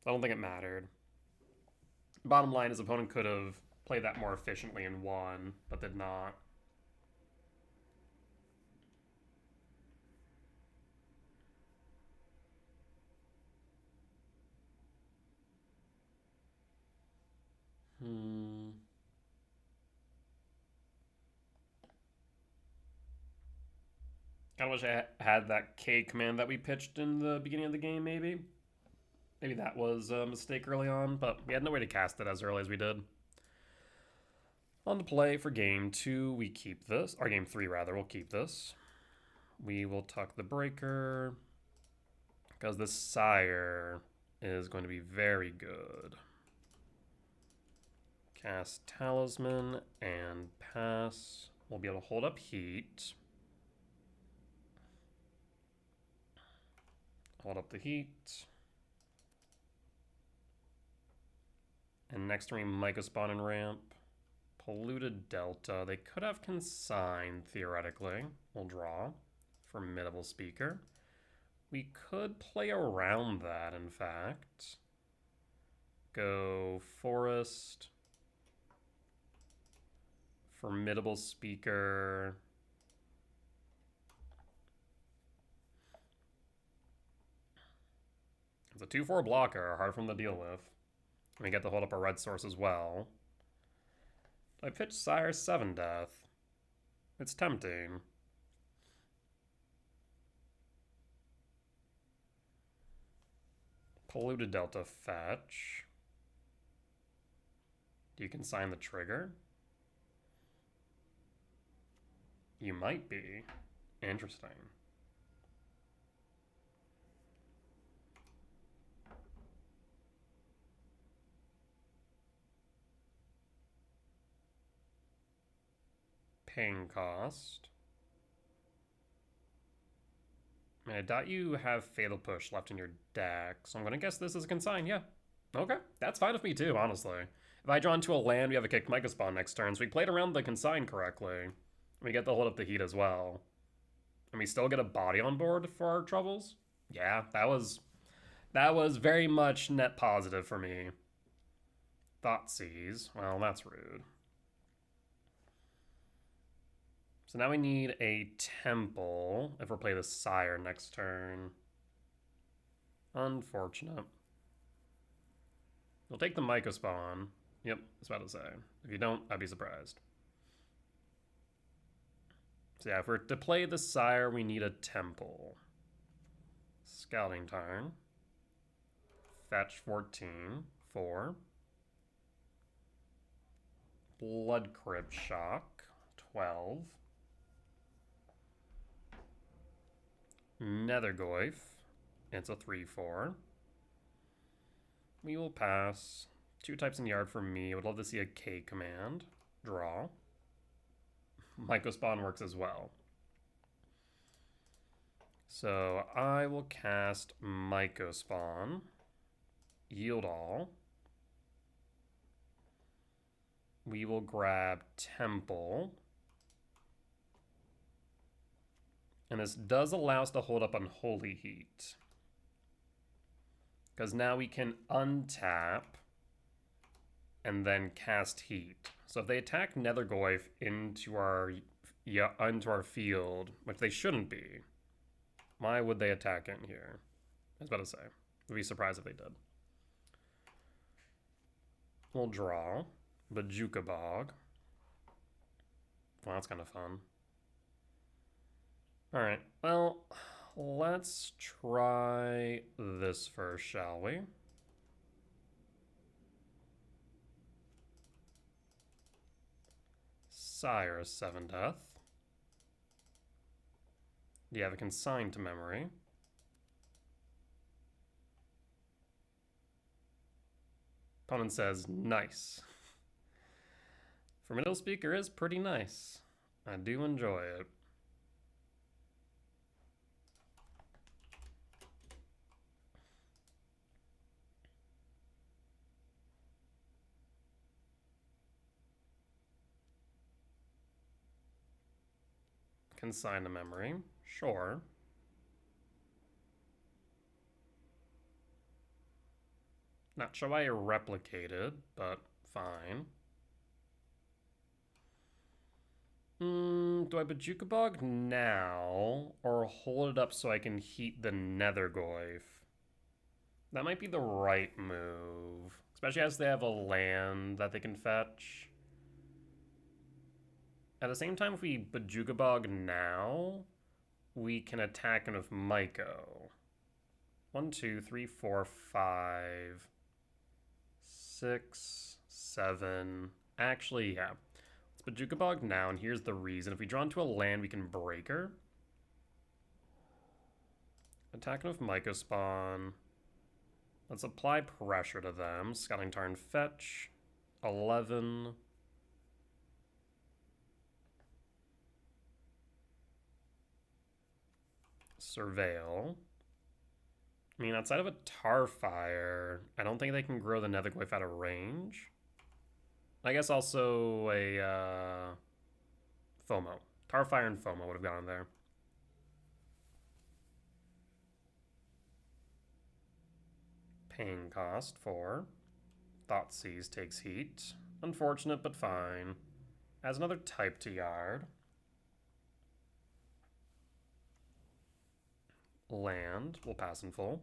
I don't think it mattered. Bottom line is opponent could have played that more efficiently and won, but did not. Kind of wish I had that K command that we pitched in the beginning of the game, maybe. Maybe that was a mistake early on, but we had no way to cast it as early as we did. On the play for game 2, we keep this. Or game 3, rather, we'll keep this. We will tuck the breaker. Because this Sire is going to be very good. Cast Talisman and pass. We'll be able to hold up heat. Hold up the heat. And next turn, Myco Spawn and ramp. Polluted Delta. They could have consigned, theoretically. We'll draw. Formidable Speaker. We could play around that, in fact. Go Forest. Formidable Speaker. It's a 2-4 blocker, hard for them to deal with. We get to hold up a red source as well. I pitch Sire 7 Death. It's tempting. Polluted Delta fetch. Do you consign the trigger? You might be. Interesting. Paying cost. I doubt you have Fatal Push left in your deck, so I'm gonna guess this is a consign, yeah. Okay, that's fine with me too, honestly. If I draw into a land, we have a kicked Myco Spawn next turn, so we played around the consign correctly. We get to hold up the heat as well. And we still get a body on board for our troubles? Yeah, that was very much net positive for me. Thoughtseize. Well, that's rude. So now we need a temple if we're playing the Sire next turn. Unfortunate. We'll take the Myco Spawn. Yep, I was about to say. If you don't, I'd be surprised. So yeah, if we're to play the Sire, we need a temple. Scouting Tarn. Fetch 14. 4. Blood Crypt Shock. 12. Nethergoyf. It's a 3-4. We will pass. 2 types in yard for me. I would love to see a K command. Draw. Myco Spawn works as well. So I will cast Myco Spawn. Yield all. We will grab Temple. And this does allow us to hold up Unholy Heat. Because now we can untap and then cast Heat. So if they attack Nethergoyf into our field, which they shouldn't be, why would they attack in here? I was about to say. I'd be surprised if they did. We'll draw. Bajuka Bog. Well, that's kind of fun. Alright, well, let's try this first, shall we? Sire 7 Death. Do you have a consign to memory? Opponent says, nice. Formidable Speaker is pretty nice. I do enjoy it. Consign to memory. Sure. Not sure why I replicated, but fine. Do I Bajuka Bog now, or hold it up so I can heat the Nethergoyf? That might be the right move, especially as they have a land that they can fetch. At the same time, if we Bajuka Bog now, we can attack him with Myco. 1, 2, 3, 4, 5, 6, 7. Actually, yeah. Let's Bajuka Bog now, and here's the reason. If we draw into a land, we can break her. Attack him with Myco Spawn. Let's apply pressure to them. Scouting Tarn fetch. 11. Surveil. I mean, outside of a Tarfire, I don't think they can grow the Netherglyph out of range. I guess also a FOMO. Tarfire and FOMO would have gone there. Paying cost for Thoughtseize takes heat. Unfortunate, but fine. Adds another type to Yard. Land. We'll pass in full.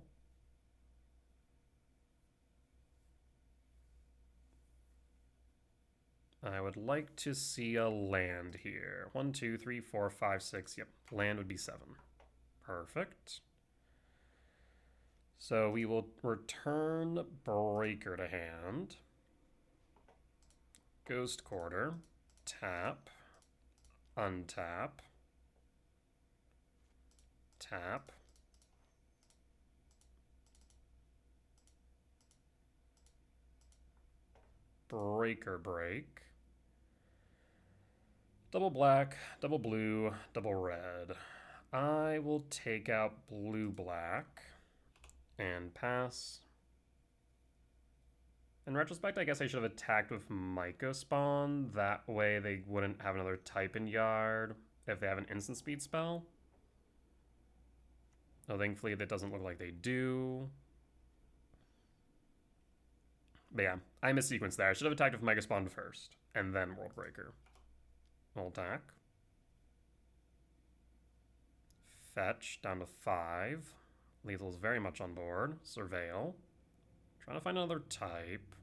I would like to see a land here. 1, 2, 3, 4, 5, 6. Yep, land would be 7. Perfect. So we will return Breaker to hand. Ghost Quarter. Tap. Untap. Tap. Breaker break. Double black, double blue, double red. I will take out blue black and pass. In retrospect, I guess I should have attacked with Mycospawn. That way they wouldn't have another type in Yard if they have an instant speed spell. Oh, thankfully that doesn't look like they do. But yeah, I missequenced there. I should have attacked with Mycospawn first, and then World Breaker. We'll attack. Fetch down to 5. Lethal's very much on board. Surveil. Trying to find another type.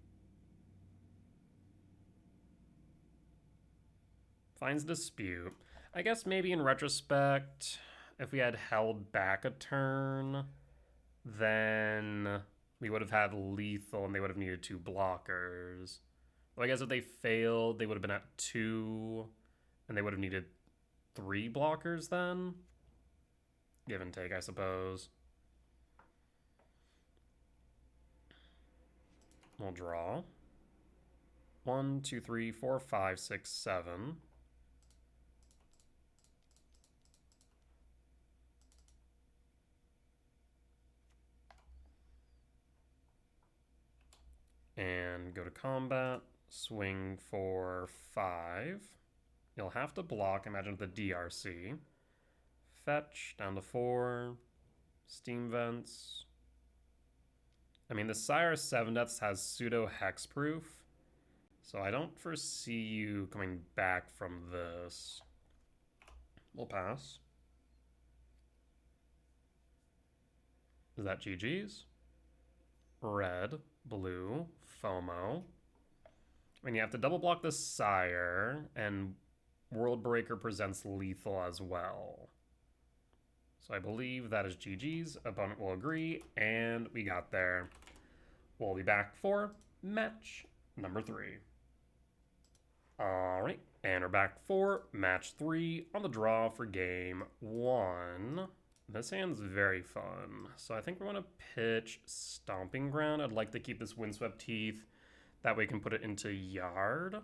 Finds Dispute. I guess maybe in retrospect, if we had held back a turn, then we would have had lethal and they would have needed 2 blockers. Well, I guess if they failed, they would have been at 2 and they would have needed 3 blockers then. Give and take, I suppose. We'll draw. 1, 2, 3, 4, 5, 6, 7. And go to combat. Swing for 5. You'll have to block, imagine, the DRC. Fetch down to 4. Steam Vents. I mean, the Sire 7 Deaths has pseudo hexproof, so I don't foresee you coming back from this. We'll pass. Is that GG's? Red, blue, FOMO. I mean, you have to double block the Sire, and World Breaker presents lethal as well. So I believe that is GG's. Opponent will agree, and we got there. We'll be back for match number 3. All right, and we're back for match 3 on the draw for game 1. This hand's very fun. So I think we're going to pitch Stomping Ground. I'd like to keep this Windswept Teeth. That way we can put it into Yard.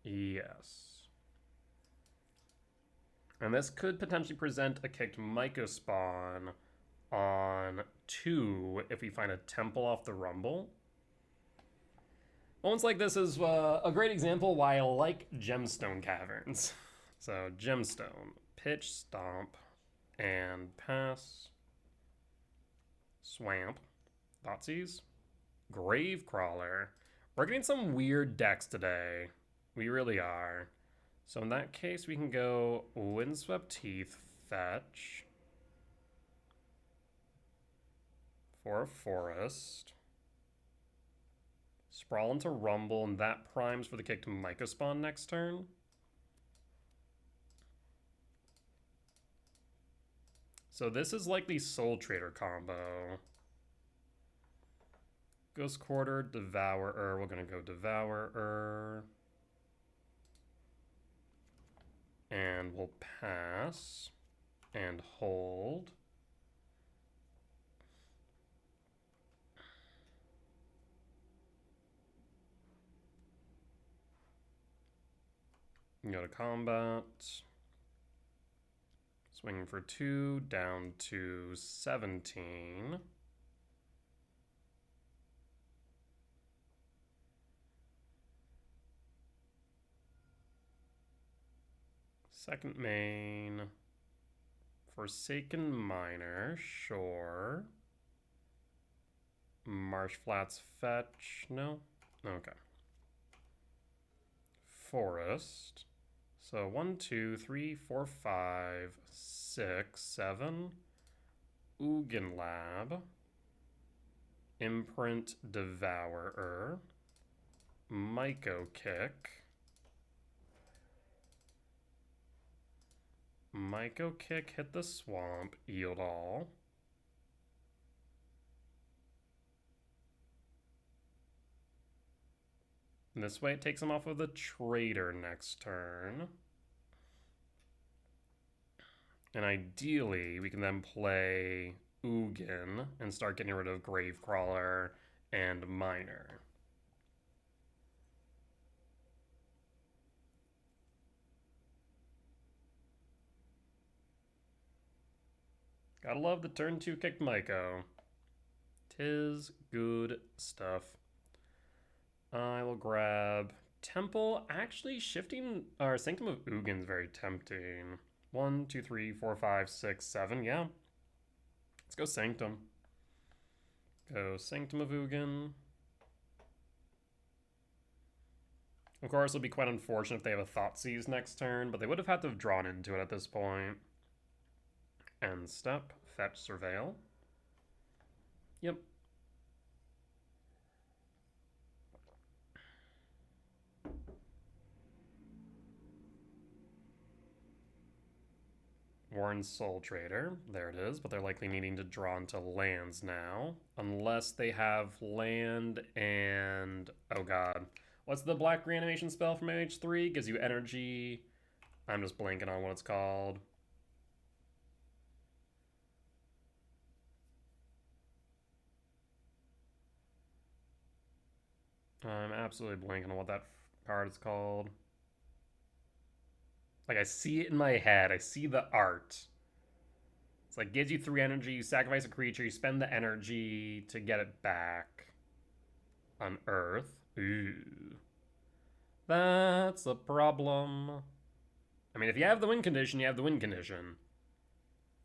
Yes. And this could potentially present a kicked Mycospawn on 2 if we find a Temple off the Rumble. Moments like this is a great example why I like Gemstone Caverns. So Gemstone, pitch, stomp, and pass. Swamp, Thoughtseize, Gravecrawler. We're getting some weird decks today. We really are. So in that case, we can go Windswept Teeth, fetch for a forest. Sprawl into Rumble, and that primes for the kick to Mycospawn next turn. So this is likely Soultrader combo. Ghost Quarter, Devourer. We're going to go Devourer. And we'll pass and hold. Go to combat. Swing for 2, down to 17. Second main. Forsaken Miner, sure. Marsh Flats fetch, no? Okay. Forest. So 1, 2, 3, 4, 5, 6, 7. Ugin Lab. Imprint Devourer. Myco Kick. Myco Kick hit the swamp, yield all. And this way it takes him off of the Trader next turn. And ideally, we can then play Ugin and start getting rid of Gravecrawler and Miner. Gotta love the turn 2 kicked Myco. 'Tis good stuff. I will grab Temple. Actually, shifting our Sanctum of Ugin's very tempting. 1, 2, 3, 4, 5, 6, 7. Yeah. Let's go Sanctum. Go Sanctum of Ugin. Of course, it'll be quite unfortunate if they have a Thoughtseize next turn, but they would have had to have drawn into it at this point. End step. Fetch Surveil. Yep. Warren Soultrader. There it is, but they're likely needing to draw into lands now. Unless they have land and... Oh god. What's the black reanimation spell from MH3? Gives you energy. I'm just blanking on what it's called. I'm absolutely blanking on what that card is called. Like, I see it in my head. I see the art. It's like, gives you 3 energy, you sacrifice a creature, you spend the energy to get it back on Earth. Ooh. That's a problem. I mean, if you have the win condition, you have the win condition.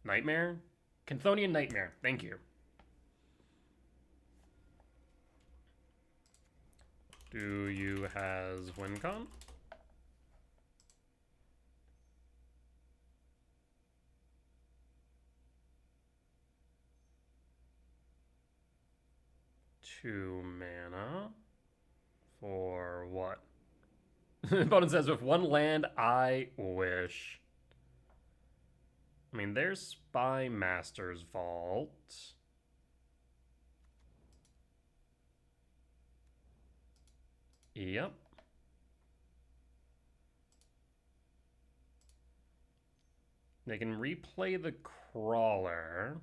Nightmare? Chthonian Nightmare. Thank you. Do you has WinCon? Two mana. For what? Opponent says, with 1 land, I wish. I mean, there's Spy Master's Vault. Yep. They can replay the Crawler.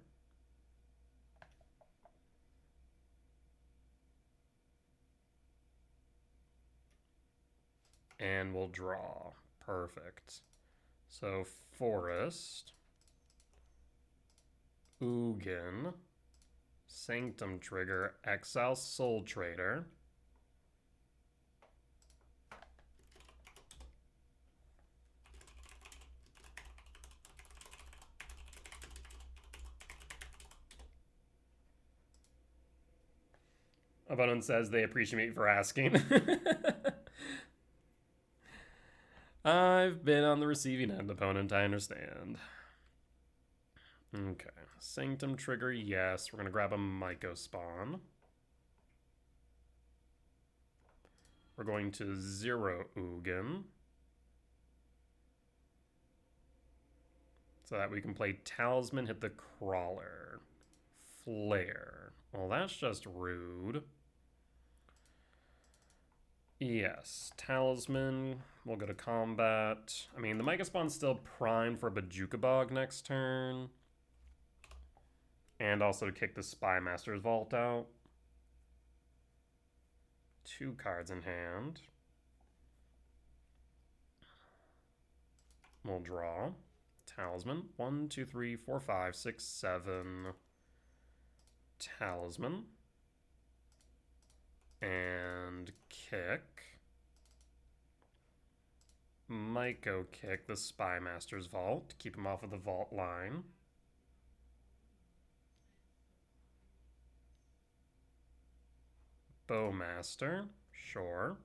And we'll draw. Perfect. So, Forest. Ugin. Sanctum Trigger. Exile Soultrader. Opponent says they appreciate me for asking. I've been on the receiving end, opponent, I understand. Okay, Sanctum Trigger, yes. We're going to grab a Myco Spawn. We're going to 0 Ugin. So that we can play Talisman, hit the Crawler. Flare. Well, that's just rude. Yes, Talisman. We'll go to combat. I mean, the Myco Spawn's still primed for Bajuka Bog next turn. And also to kick the Spy Master's Vault out. 2 cards in hand. We'll draw. Talisman. 1, 2, 3, 4, 5, 6, 7. Talisman. And kick. Might go kick the Spymaster's Vault to keep him off of the vault line. Bowmaster, sure.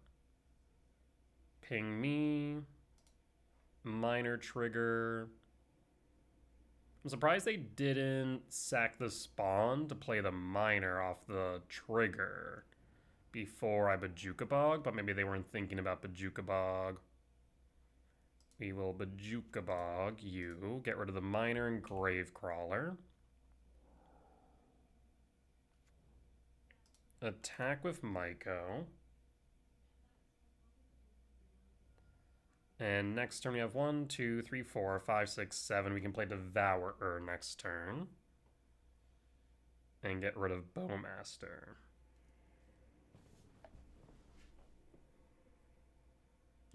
Ping me. Minor trigger. I'm surprised they didn't sack the spawn to play the minor off the trigger before I Bajuka Bog, but maybe they weren't thinking about Bajuka Bog. We will Bajuka Bog you. Get rid of the minor and Gravecrawler. Attack with Myco. And next turn we have 1, 2, 3, 4, 5, 6, 7. We can play Devourer next turn. And get rid of Bowmaster.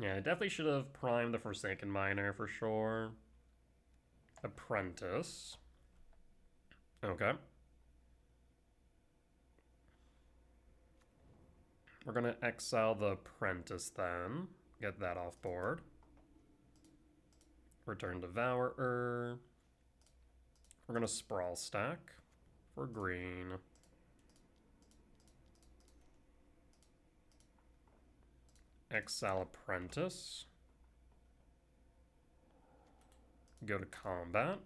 Yeah, I definitely should have primed the Forsaken Miner for sure. Apprentice. Okay. We're going to exile the Apprentice then. Get that off board. Return Devourer. We're going to Sprawl Stack for green. Exile Apprentice. Go to combat.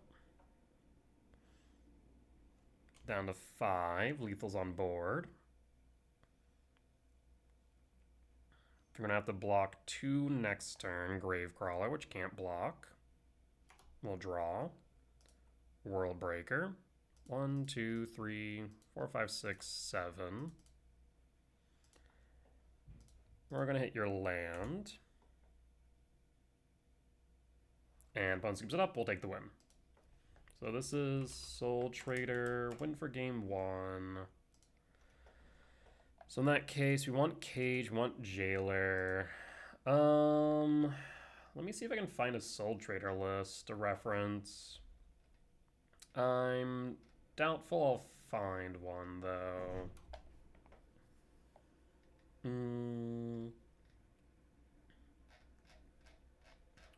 Down to 5. Lethal's on board. We're going to have to block 2 next turn. Gravecrawler, which can't block. We'll draw. World Breaker. 1, 2, 3, 4, 5, 6, 7. We're going to hit your land. And opponent scoops it up. We'll take the win. So this is Soultrader. Win for game 1. So in that case, we want Cage, we want Jailer. Let me see if I can find a Soultrader list to reference. I'm doubtful I'll find one, though.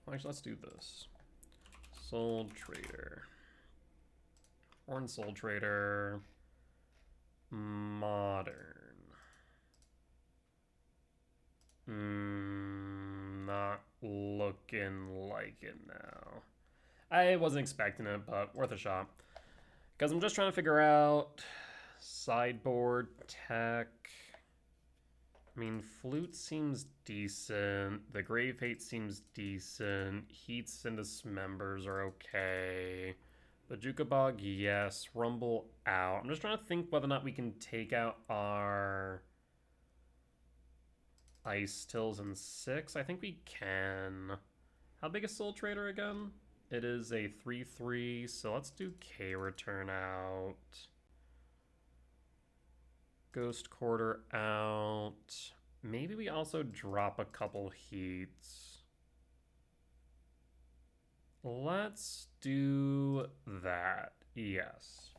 Well, actually, let's do this. Soultrader. Horn Soultrader. Modern. Not looking like it now. I wasn't expecting it, but worth a shot. Because I'm just trying to figure out sideboard tech. I mean, Flute seems decent. The Grave Hate seems decent. Heats and Dismembers are okay. Bajuka Bog, yes. Rumble out. I'm just trying to think whether or not we can take out our Ice Tills in 6. I think we can. How big is Soultrader again? It is a 3/3, so let's do K Return out. Ghost Quarter out. Maybe we also drop a couple heats. Let's do that. Yes.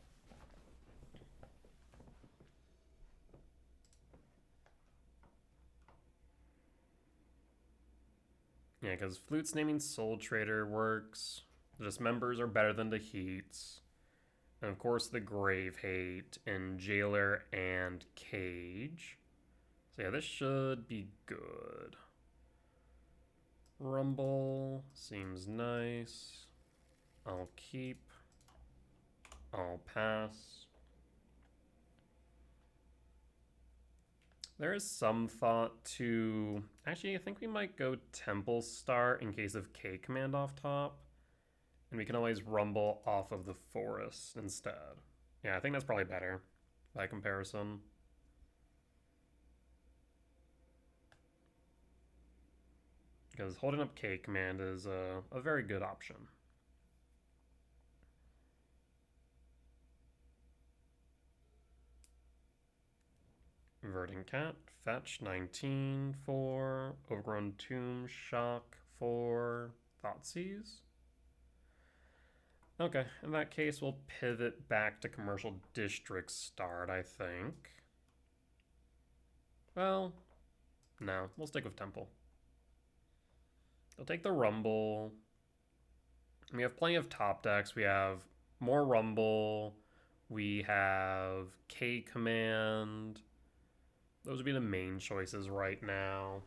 Yeah, because Flute's naming Soultrader works. The Dismembers are better than the Heats. And of course the Grave Hate and Jailer and Cage. So yeah, this should be good. Rumble seems nice. I'll keep. I'll pass. There is some thought to... Actually, I think we might go Temple Start in case of K command off top. And we can always rumble off of the forest instead. Yeah, I think that's probably better by comparison. Because holding up K command is a very good option. Verdant Cat, fetch 19 for Overgrown Tomb, shock for Thoughtseize? Okay, in that case, we'll pivot back to Commercial District start, I think. Well, no, we'll stick with Temple. We'll take the Rumble. We have plenty of top decks. We have more Rumble. We have K Command. Those would be the main choices right now.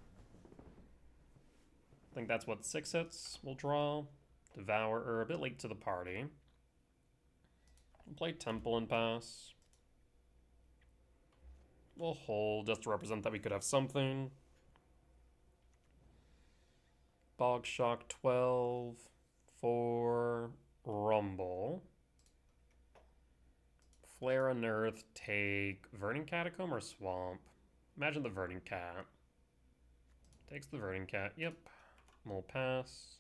I think that's what 6 hits we'll draw. Devourer, a bit late to the party. We'll play Temple and pass. We'll hold just to represent that we could have something. Bog Shock 12 for Rumble. Flare Unearth, take Verdant Catacomb or Swamp? Imagine the Verdant Cat. Takes the Verdant Cat, yep. We'll pass.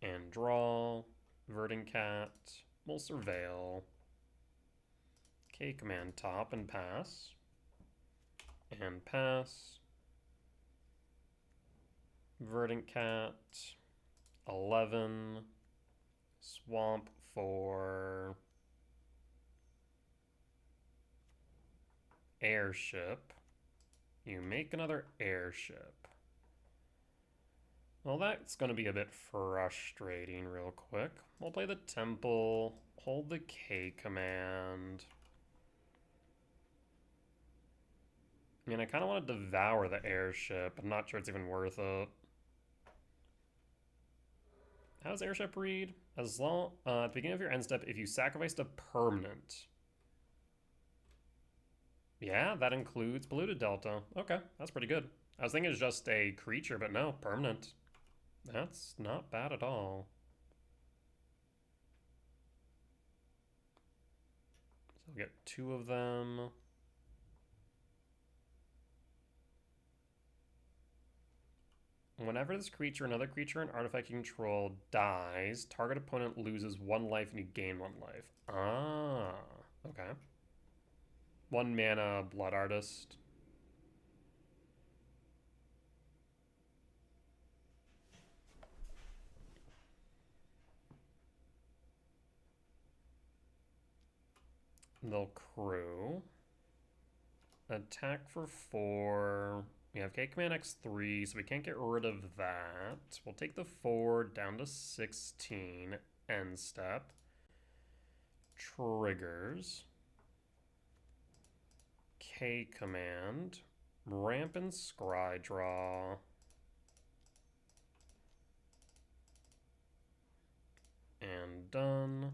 And draw. Verdant Cat. We'll Surveil. K Command top and pass. And pass. Verdant Cat. 11. Swamp for Airship. You make another Airship. Well, that's going to be a bit frustrating real quick. We'll play the Temple, hold the K Command. I mean, I kind of want to devour the Airship. I'm not sure it's even worth it. How does Airship read? As long at the beginning of your end step, if you sacrificed a permanent. Yeah, that includes Polluted Delta. Okay, that's pretty good. I was thinking it's just a creature, but no, permanent. That's not bad at all. So we'll get 2 of them. Whenever this creature, another creature, and artifact you control dies, target opponent loses 1 life and you gain 1 life. Ah, okay. 1 mana Blood Artist. They'll crew. Attack for 4. We have K Command X3, so we can't get rid of that. We'll take the 4 down to 16. End step. Triggers. K Command. Ramp and Scry draw. And done.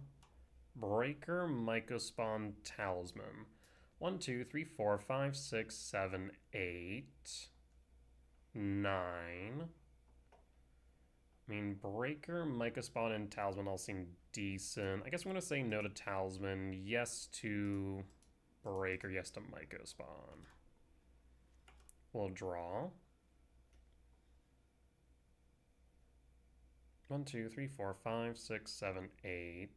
Breaker, Mycospawn, Talisman. 1, 2, 3, 4, 5, 6, 7, 8, 9. I mean, Breaker, Mycospawn, and Talisman all seem decent. I guess I'm going to say no to Talisman, yes to Breaker, yes to Mycospawn. We'll draw. 1, 2, 3, 4, 5, 6, 7, 8.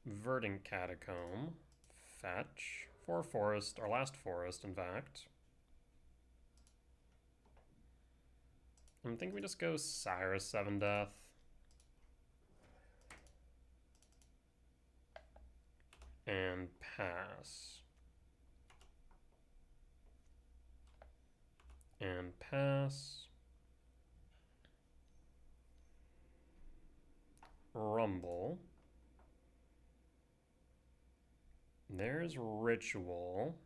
Verdant Catacomb. Fetch. 4 forest, our last forest, in fact. I think we just go Cyrus 7 Death. And pass. And pass. Rumble. There's Ritual.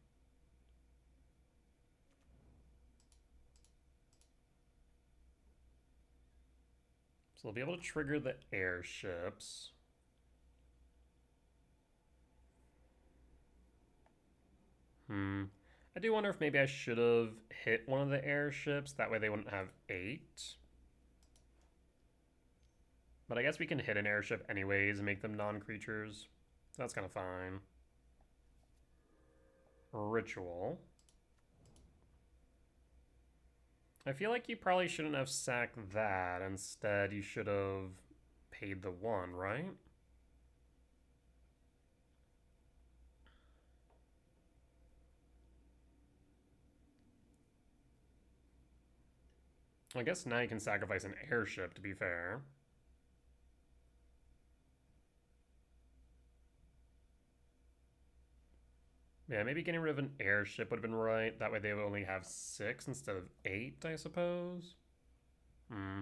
So they'll be able to trigger the airships. I do wonder if maybe I should have hit one of the airships. That way they wouldn't have 8. But I guess we can hit an airship anyways and make them non-creatures. So that's kind of fine. Ritual. I feel like you probably shouldn't have sacked that. Instead, you should have paid the 1, right? I guess now you can sacrifice an airship, to be fair. Yeah, maybe getting rid of an airship would have been right. That way they would only have 6 instead of 8, I suppose. Hmm.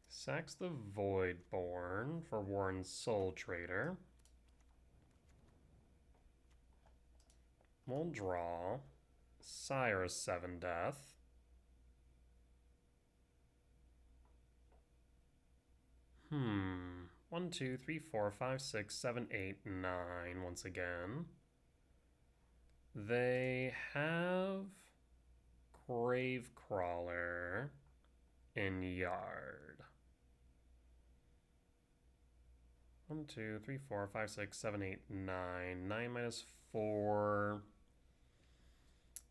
Sacks the Voidborn for Warren's Soultrader. We'll draw. Sire's 7 death. One, two, three, four, five, 6, 7, 8, 9 once again. They have Gravecrawler in Yard. 1, 2, 3, 4, 5, 6, 7, 8, 9. 9 minus 4.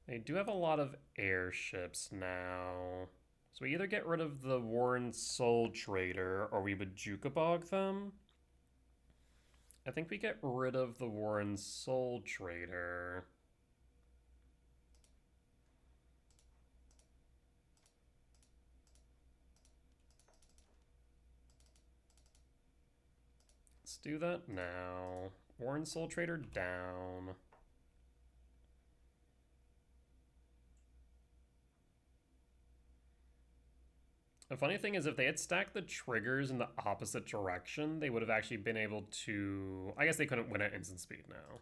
They do have a lot of airships now. So we either get rid of the Warren Soultrader or we would Jukabog them. I think we get rid of the Warren Soultrader. Let's do that now. Warren Soultrader down. The funny thing is, if they had stacked the triggers in the opposite direction, they would have actually been able to... I guess they couldn't win at instant speed now.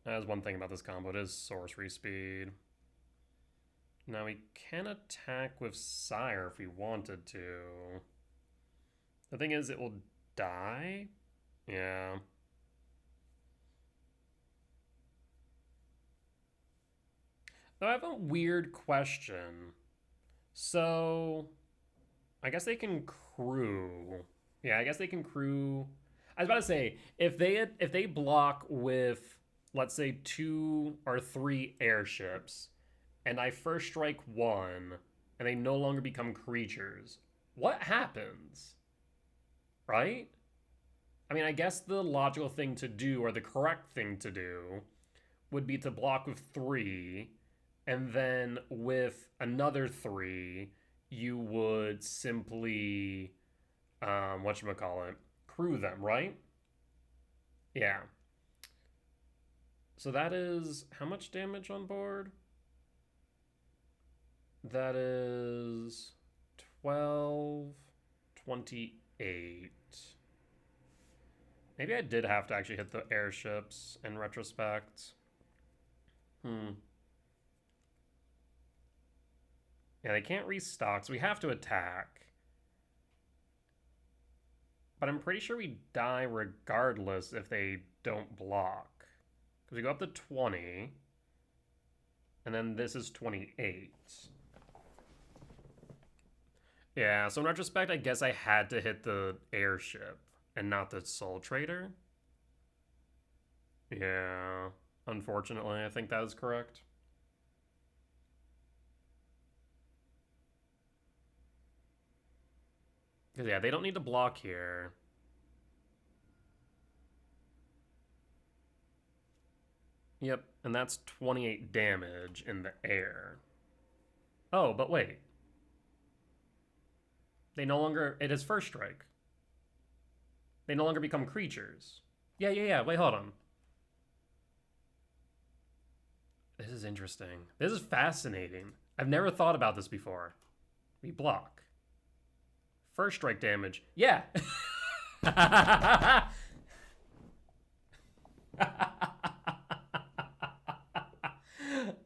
That is one thing about this combo. It is sorcery speed. Now we can attack with Sire if we wanted to. The thing is, it will die. Yeah. Though I have a weird question. So, I guess they can crew. Yeah, I guess they can crew. I was about to say, if they block with, let's say, 2 or 3 airships, and I first strike 1, and they no longer become creatures, what happens? Right? I mean, I guess the logical thing to do, or the correct thing to do, would be to block with 3, and then with another 3, you would simply, whatchamacallit, crew them, right? Yeah. So that is, how much damage on board? That is 12, 28. Maybe I did have to actually hit the airships in retrospect. Yeah, they can't restock, so we have to attack. But I'm pretty sure we die regardless if they don't block. Because we go up to 20. And then this is 28. Yeah, so in retrospect, I guess I had to hit the airship and not the Soultrader. Yeah, unfortunately, I think that is correct. Because, yeah, they don't need to block here. Yep, and that's 28 damage in the air. Oh, but wait. They no longer... It is first strike. They no longer become creatures. Yeah. Wait, hold on. This is interesting. This is fascinating. I've never thought about this before. We block. First strike damage. Yeah.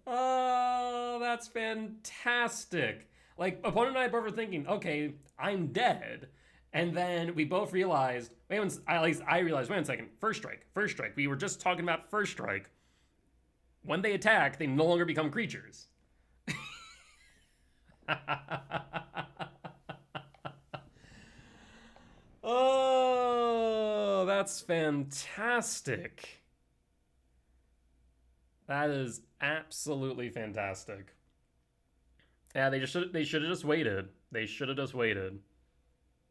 Oh, that's fantastic. Like, opponent and I both were thinking, okay, I'm dead. And then we both realized, at least I realized, wait a second, first strike. We were just talking about first strike. When they attack, they no longer become creatures. Oh, that's fantastic. That is absolutely fantastic. Yeah, they should have just waited. They should have just waited.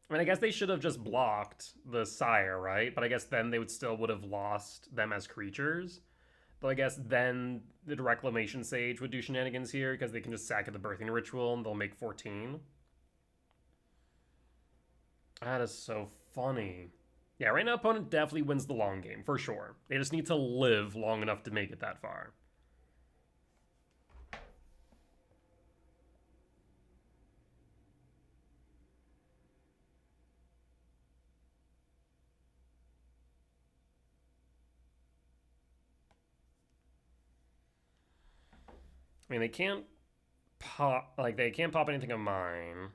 I mean, I guess they should have just blocked the Sire, right? But I guess then they would have lost them as creatures. But I guess then the Reclamation Sage would do shenanigans here because they can just sack at the Birthing Ritual and they'll make 14. That is so funny. Yeah, right now opponent definitely wins the long game, for sure. They just need to live long enough to make it that far. I mean, they can't pop, like, they can't pop anything of mine.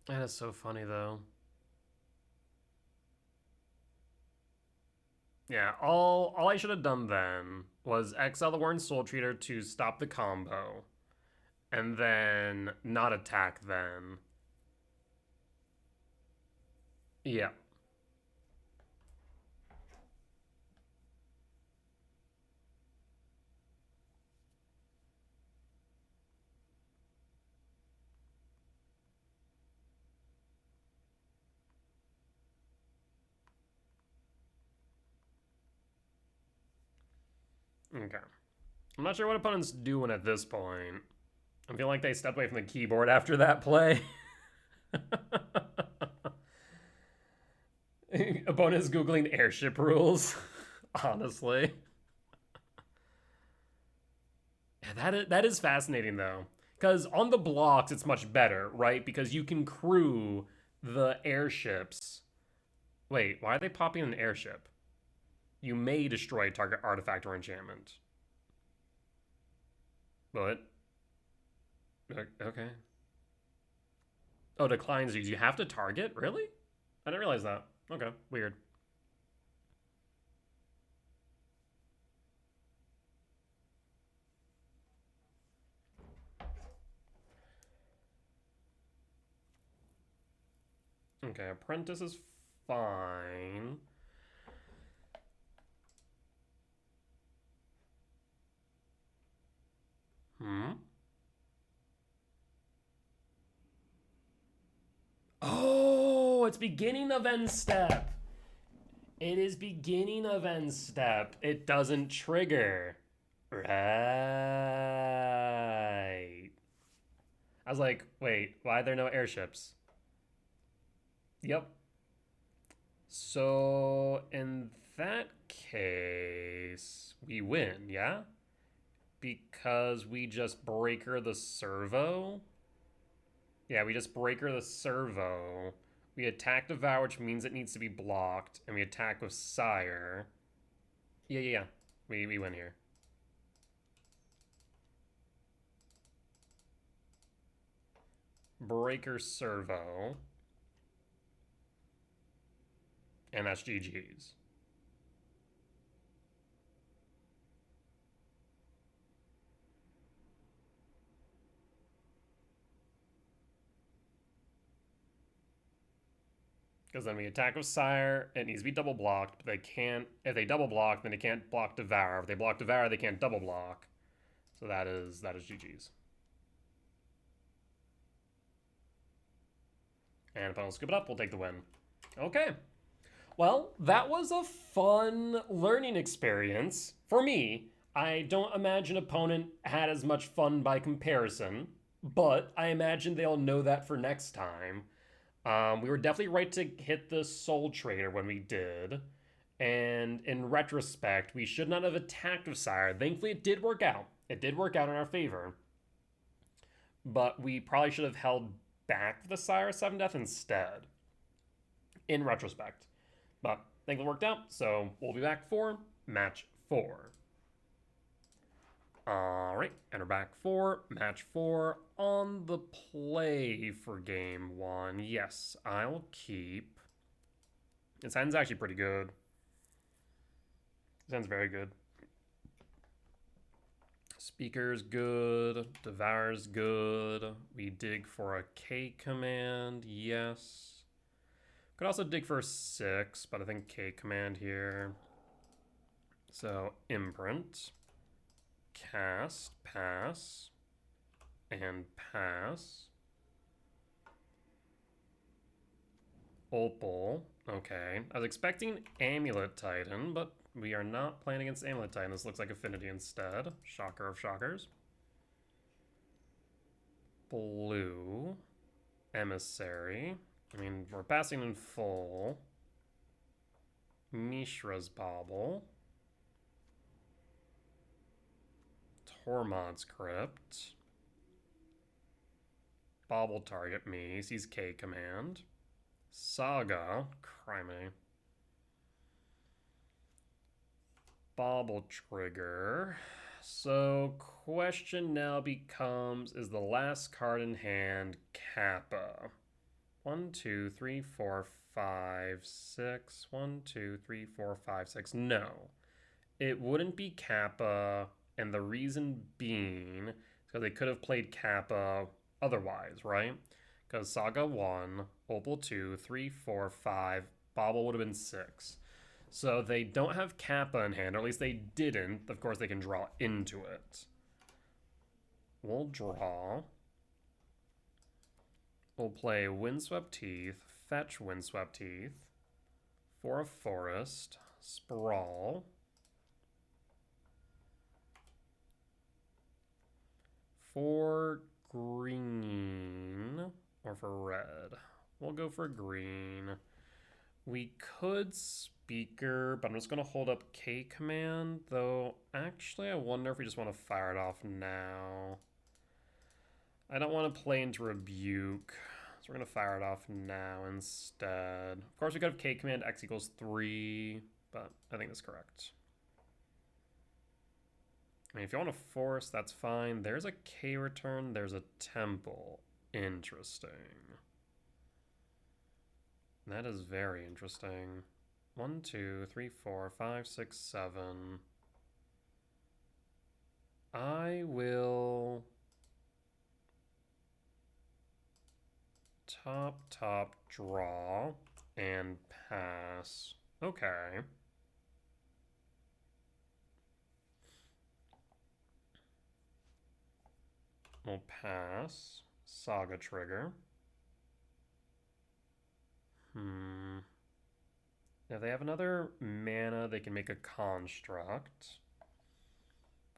That is so funny, though. Yeah, all I should have done then was exile the Warren Soultrader to stop the combo, and then not attack then. Yeah. Okay. I'm not sure what opponent's doing at this point. I feel like they stepped away from the keyboard after that play. Opponent's Googling airship rules. Honestly. Yeah, that is fascinating, though. Because on the blocks, it's much better, right? Because you can crew the airships. Wait, why are they popping an airship? You may destroy target artifact or enchantment. But okay. Oh, declines these. You have to target? Really? I didn't realize that. Okay, weird. Okay, apprentice is fine. Hmm. Oh, it's beginning of end step. It is beginning of end step. It doesn't trigger. Right. I was like, wait, why are there no airships? Yep. So, in that case, we win, yeah? Because we just breaker the servo? Yeah, we just breaker the servo. We attack Devour, which means it needs to be blocked, and we attack with Sire. Yeah. We win here. Breaker servo. And that's GG's. Because then we attack with Sire, it needs to be double blocked, but they can't. If they double block, then they can't block Devour. If they block Devour, they can't double block. So that is GG's. And if I don't scoop it up, we'll take the win. Okay. Well, that was a fun learning experience for me. I don't imagine opponent had as much fun by comparison, but I imagine they'll know that for next time. We were definitely right to hit the Soultrader when we did. And in retrospect, we should not have attacked with Sire. Thankfully, it did work out. It did work out in our favor. But we probably should have held back the Sire 7 Death instead. In retrospect. But thankfully it worked out, so we'll be back for match 4. Alright, and we're back for match 4 on the play for game 1. Yes, I'll keep. This hand's actually pretty good. This hand's very good. Speaker's good. Devour's good. We dig for a K command, yes. Could also dig for 6, but I think K command here. So imprint, cast, pass, and pass. Opal, okay. I was expecting Amulet Titan, but we are not playing against Amulet Titan. This looks like Affinity instead. Shocker of shockers. Blue, Emissary. I mean, we're passing in full. Mishra's Bauble. Tormod's Crypt. Bauble target me. Sees K command. Saga. Criminy. Bauble trigger. So, question now becomes, is the last card in hand Kappa? 1, 2, 3, 4, 5, 6. 1, 2, 3, 4, 5, 6. No. It wouldn't be Kappa, and the reason being is because they could have played Kappa otherwise, right? Because Saga 1, Opal 2, 3, 4, 5, Bauble would have been 6. So they don't have Kappa in hand, or at least they didn't. Of course, they can draw into it. We'll draw. We'll play Windswept Teeth, fetch Windswept Teeth, for a forest, sprawl. For green, or for red. We'll go for green. We could speaker, but I'm just going to hold up K command, though actually I wonder if we just want to fire it off now. I don't want to play into Rebuke, so we're going to fire it off now instead. Of course, we could have K command X equals 3, but I think that's correct. I mean, if you want to force, that's fine. There's a K return, there's a temple. Interesting. That is very interesting. 1, 2, 3, 4, 5, 6, 7. I will top draw and pass. Okay. We'll pass. Saga trigger. If they have another mana, they can make a construct.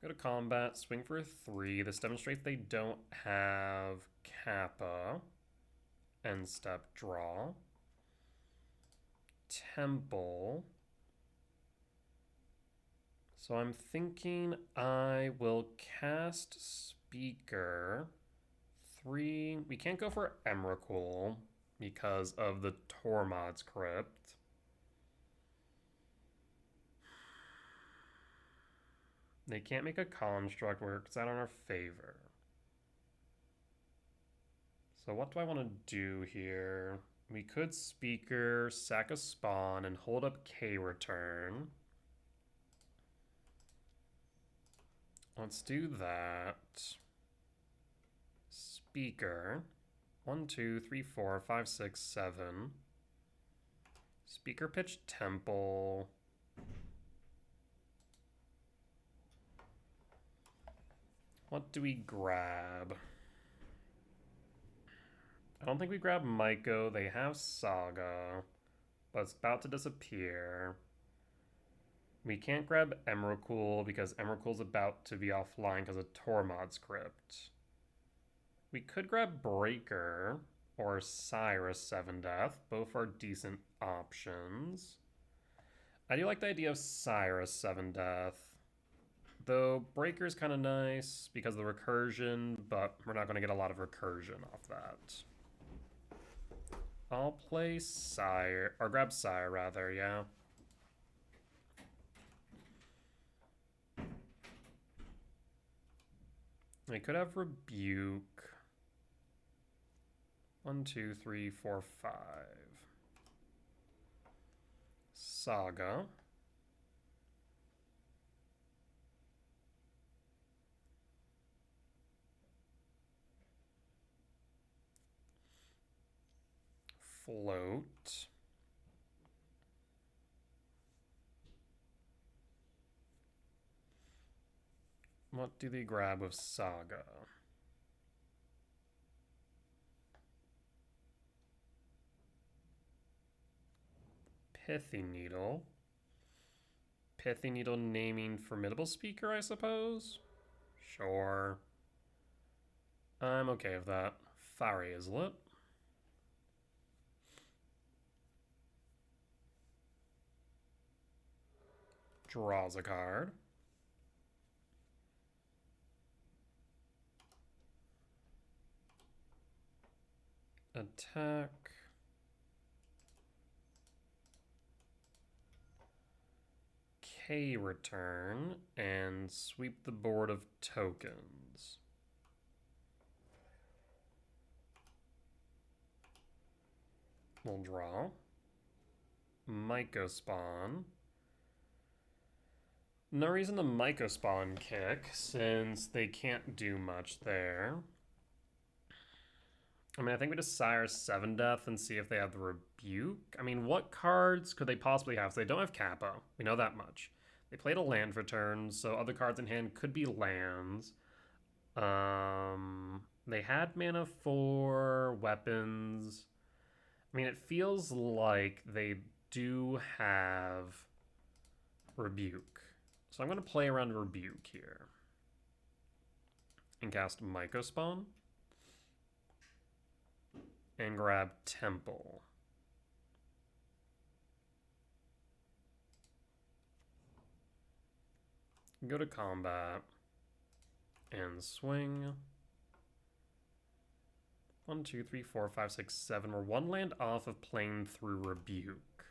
Go to combat, swing for 3. This demonstrates they don't have Kappa. End step, draw. Temple. So I'm thinking I will cast Speaker. 3. We can't go for Emrakul because of the Tormod's Crypt. They can't make a construct work. It's out in our favor. So what do I want to do here? We could speaker, sack a spawn, and hold up K return. Let's do that. Speaker. 1, 2, 3, 4, 5, 6, 7. Speaker pitch temple. What do we grab? I don't think we grab Maiko. They have Saga, but it's about to disappear. We can't grab Emrakul because Emrakul's about to be offline because of Tormod's Crypt. We could grab Breaker or Cyrus 7 Death. Both are decent options. I do like the idea of Cyrus 7 Death. Though Breaker's kind of nice because of the recursion, but we're not going to get a lot of recursion off that. I'll play Sire, or grab Sire rather, yeah. I could have Rebuke. 1, 2, 3, 4, 5. Saga. float. What do they grab with Saga? Pithy Needle. Pithy Needle naming Formidable Speaker, I suppose? Sure. I'm okay with that. Fiery Islet. Draws a card. Attack. K return and sweep the board of tokens. We'll draw. Mycospawn. No reason to Mycospawn kick since they can't do much there. I mean, I think we just Sire 7 Death and see if they have the Rebuke. I mean, what cards could they possibly have? So they don't have Kappa. We know that much. They played a land for turn, so other cards in hand could be lands. They had mana for weapons. I mean, it feels like they do have Rebuke. So I'm going to play around Rebuke here. And cast Mycospawn. And grab Temple. Go to combat. And swing. 1, 2, 3, 4, 5, 6, 7. We're one land off of playing through Rebuke.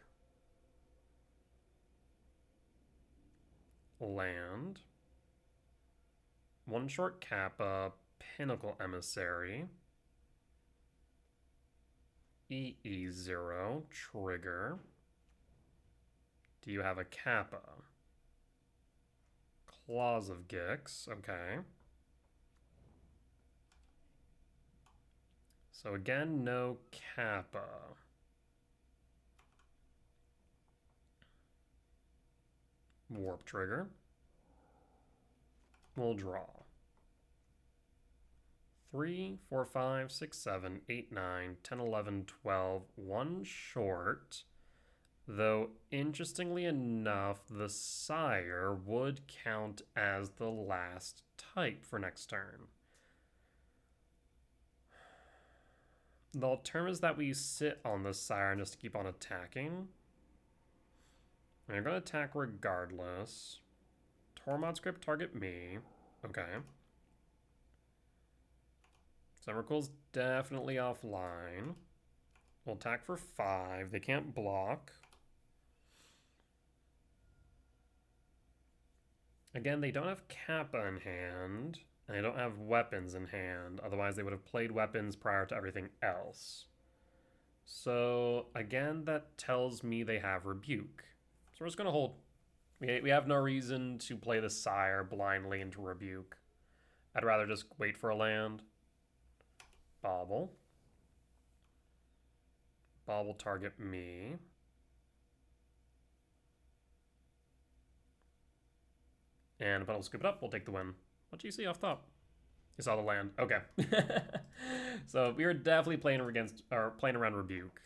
Land. One short Kappa. Pinnacle Emissary. EE0. Trigger. Do you have a Kappa? Claws of Gix. Okay. So again, no Kappa. Warp trigger. We'll draw. 3, 4, 5, 6, 7, 8, 9, 10, 11, 12. One short. Though, interestingly enough, the Sire would count as the last type for next turn. The alternative is that we sit on the Sire just to keep on attacking. We're going to attack regardless. Tormod script target me. Okay. Emrakul's definitely offline. We'll attack for 5. They can't block. Again, they don't have Kappa in hand, and they don't have weapons in hand. Otherwise, they would have played weapons prior to everything else. So, again, that tells me they have Rebuke. So we're just going to hold. We have no reason to play the Sire blindly into Rebuke. I'd rather just wait for a land. Bauble. Bauble target me. And if I'll scoop it up, we'll take the win. What do you see off top? You saw the land. Okay. So we were definitely playing around Rebuke.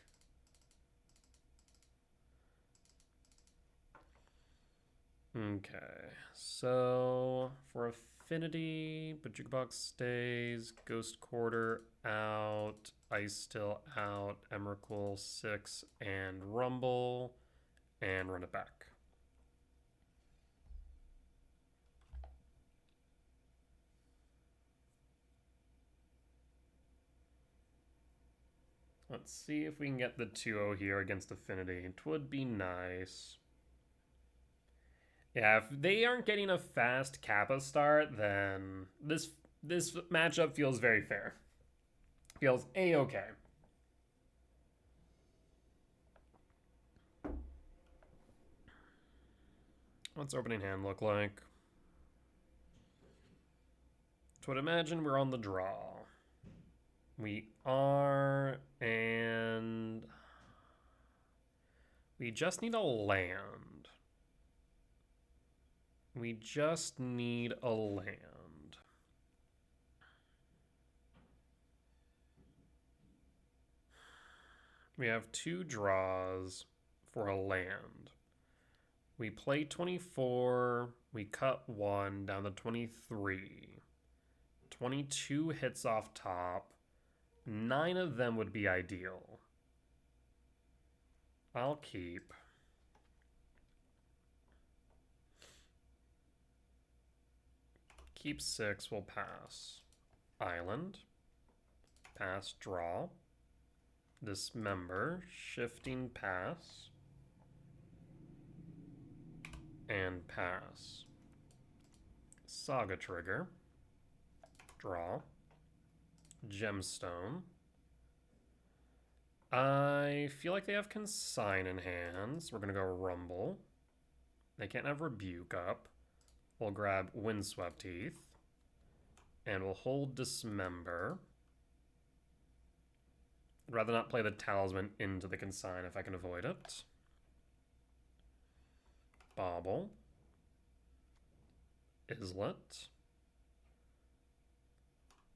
Okay. So for Affinity, Bajika Box stays, Ghost Quarter out, Ice Still out, Emrakul 6, and Rumble, and run it back. Let's see if we can get the 2-0 here against Affinity. It would be nice. Yeah, if they aren't getting a fast Kappa start, then this matchup feels very fair. Feels A-okay. What's opening hand look like? So I'd imagine we're on the draw. We are, and We just need a land. We just need a land. We have 2 draws for a land. We play 24, we cut 1 down to 23. 22 hits off top. 9 of them would be ideal. I'll keep. Keep 6, we'll pass. Island. Pass, draw. Dismember, shifting, pass. And pass. Saga trigger. Draw. Gemstone. I feel like they have Consign in hands. We're going to go Rumble. They can't have Rebuke up. We'll grab Windswept Teeth. And we'll hold Dismember. I'd rather not play the Talisman into the Consign if I can avoid it. Bauble. Islet.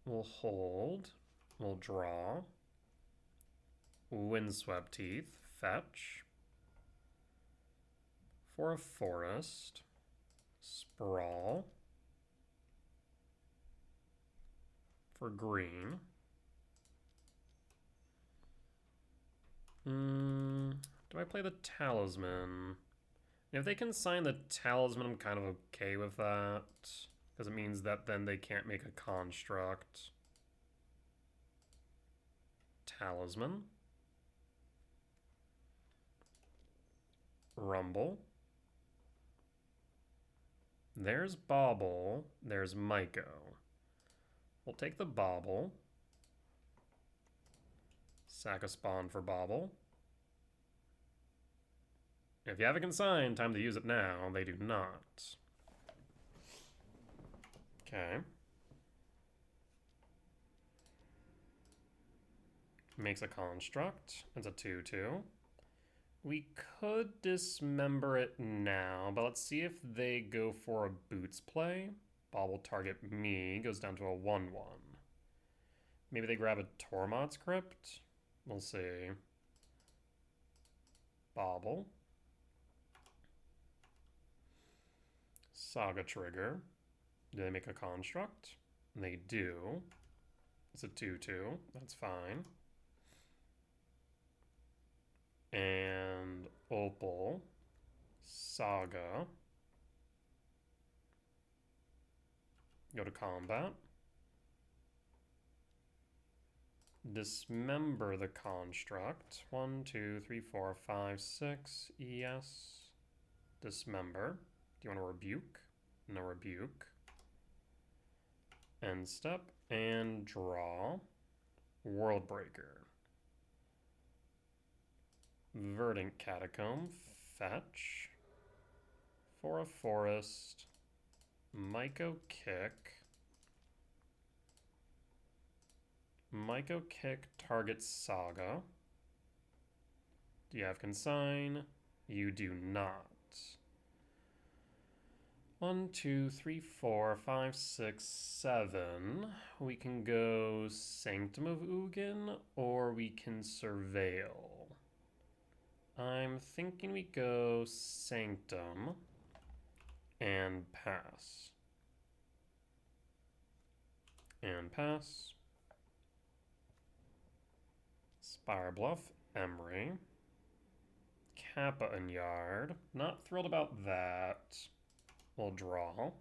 We'll hold. We'll draw. Windswept Teeth. Fetch. For a forest. Sprawl. For green. Do I play the Talisman? If they can sign the Talisman, I'm kind of okay with that. Because it means that then they can't make a construct. Talisman. Rumble. There's Bauble. There's Myco. We'll take the Bauble. Sack a spawn for Bauble. If you have a consign, time to use it now. They do not. Okay. Makes a construct. It's a 2/2. We could dismember it now, but let's see if they go for a boots play. Bauble target me, goes down to a 1/1. Maybe they grab a Tormod's Crypt. We'll see. Bauble. Saga trigger. Do they make a construct? They do. It's a 2/2. That's fine. And Opal. Saga. Go to combat. Dismember the construct. 1, 2, 3, 4, 5, 6. Yes. Dismember. Do you want to rebuke? No rebuke. End step. And draw. Worldbreaker. Verdant Catacomb. Fetch. For a forest. Myco Kick. Myco Kick targets Saga. Do you have Consign? You do not. 1, 2, 3, 4, 5, 6, 7. We can go Sanctum of Ugin, or we can Surveil. I'm thinking we go Sanctum and pass. And pass. Spire Bluff, Emery. Kappa and Yard. Not thrilled about that. We'll draw.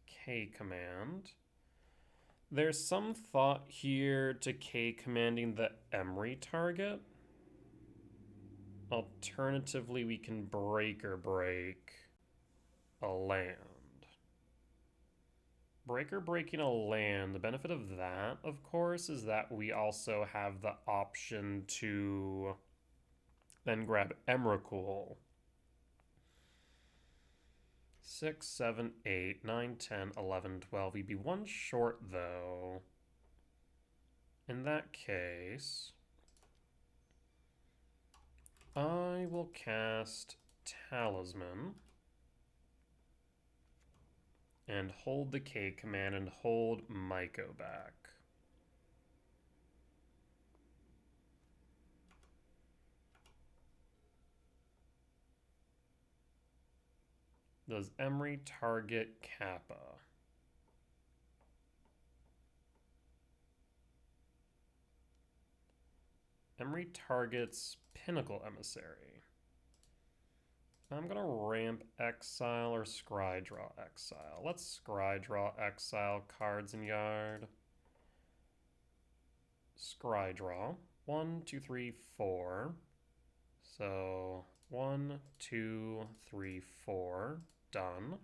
K command. There's some thought here to K commanding the Emery target. Alternatively, we can break or break a land. Breaker breaking a land, the benefit of that, of course, is that we also have the option to then grab Emrakul. 6, 7, 8, 9, 10, 11, 12. We'd be one short, though. In that case, I will cast Talisman and hold the K command and hold Myco back. Does Emery target Kappa? Emery targets Pinnacle Emissary. I'm going to ramp Exile or Scrydraw Exile. Let's Scrydraw Exile cards in yard. Scrydraw. 1, 2, 3, 4. So 1, 2, 3, 4. Done.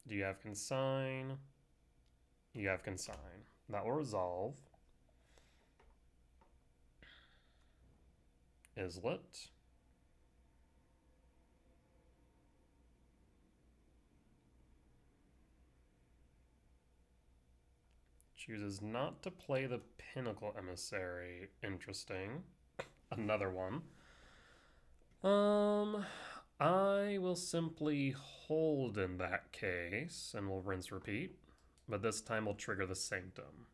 Do you have Consign? You have Consign. That will resolve. Islet. Chooses not to play the Pinnacle Emissary. Interesting. Another one. I will simply hold in that case, and we'll rinse repeat. But this time we'll trigger the Sanctum.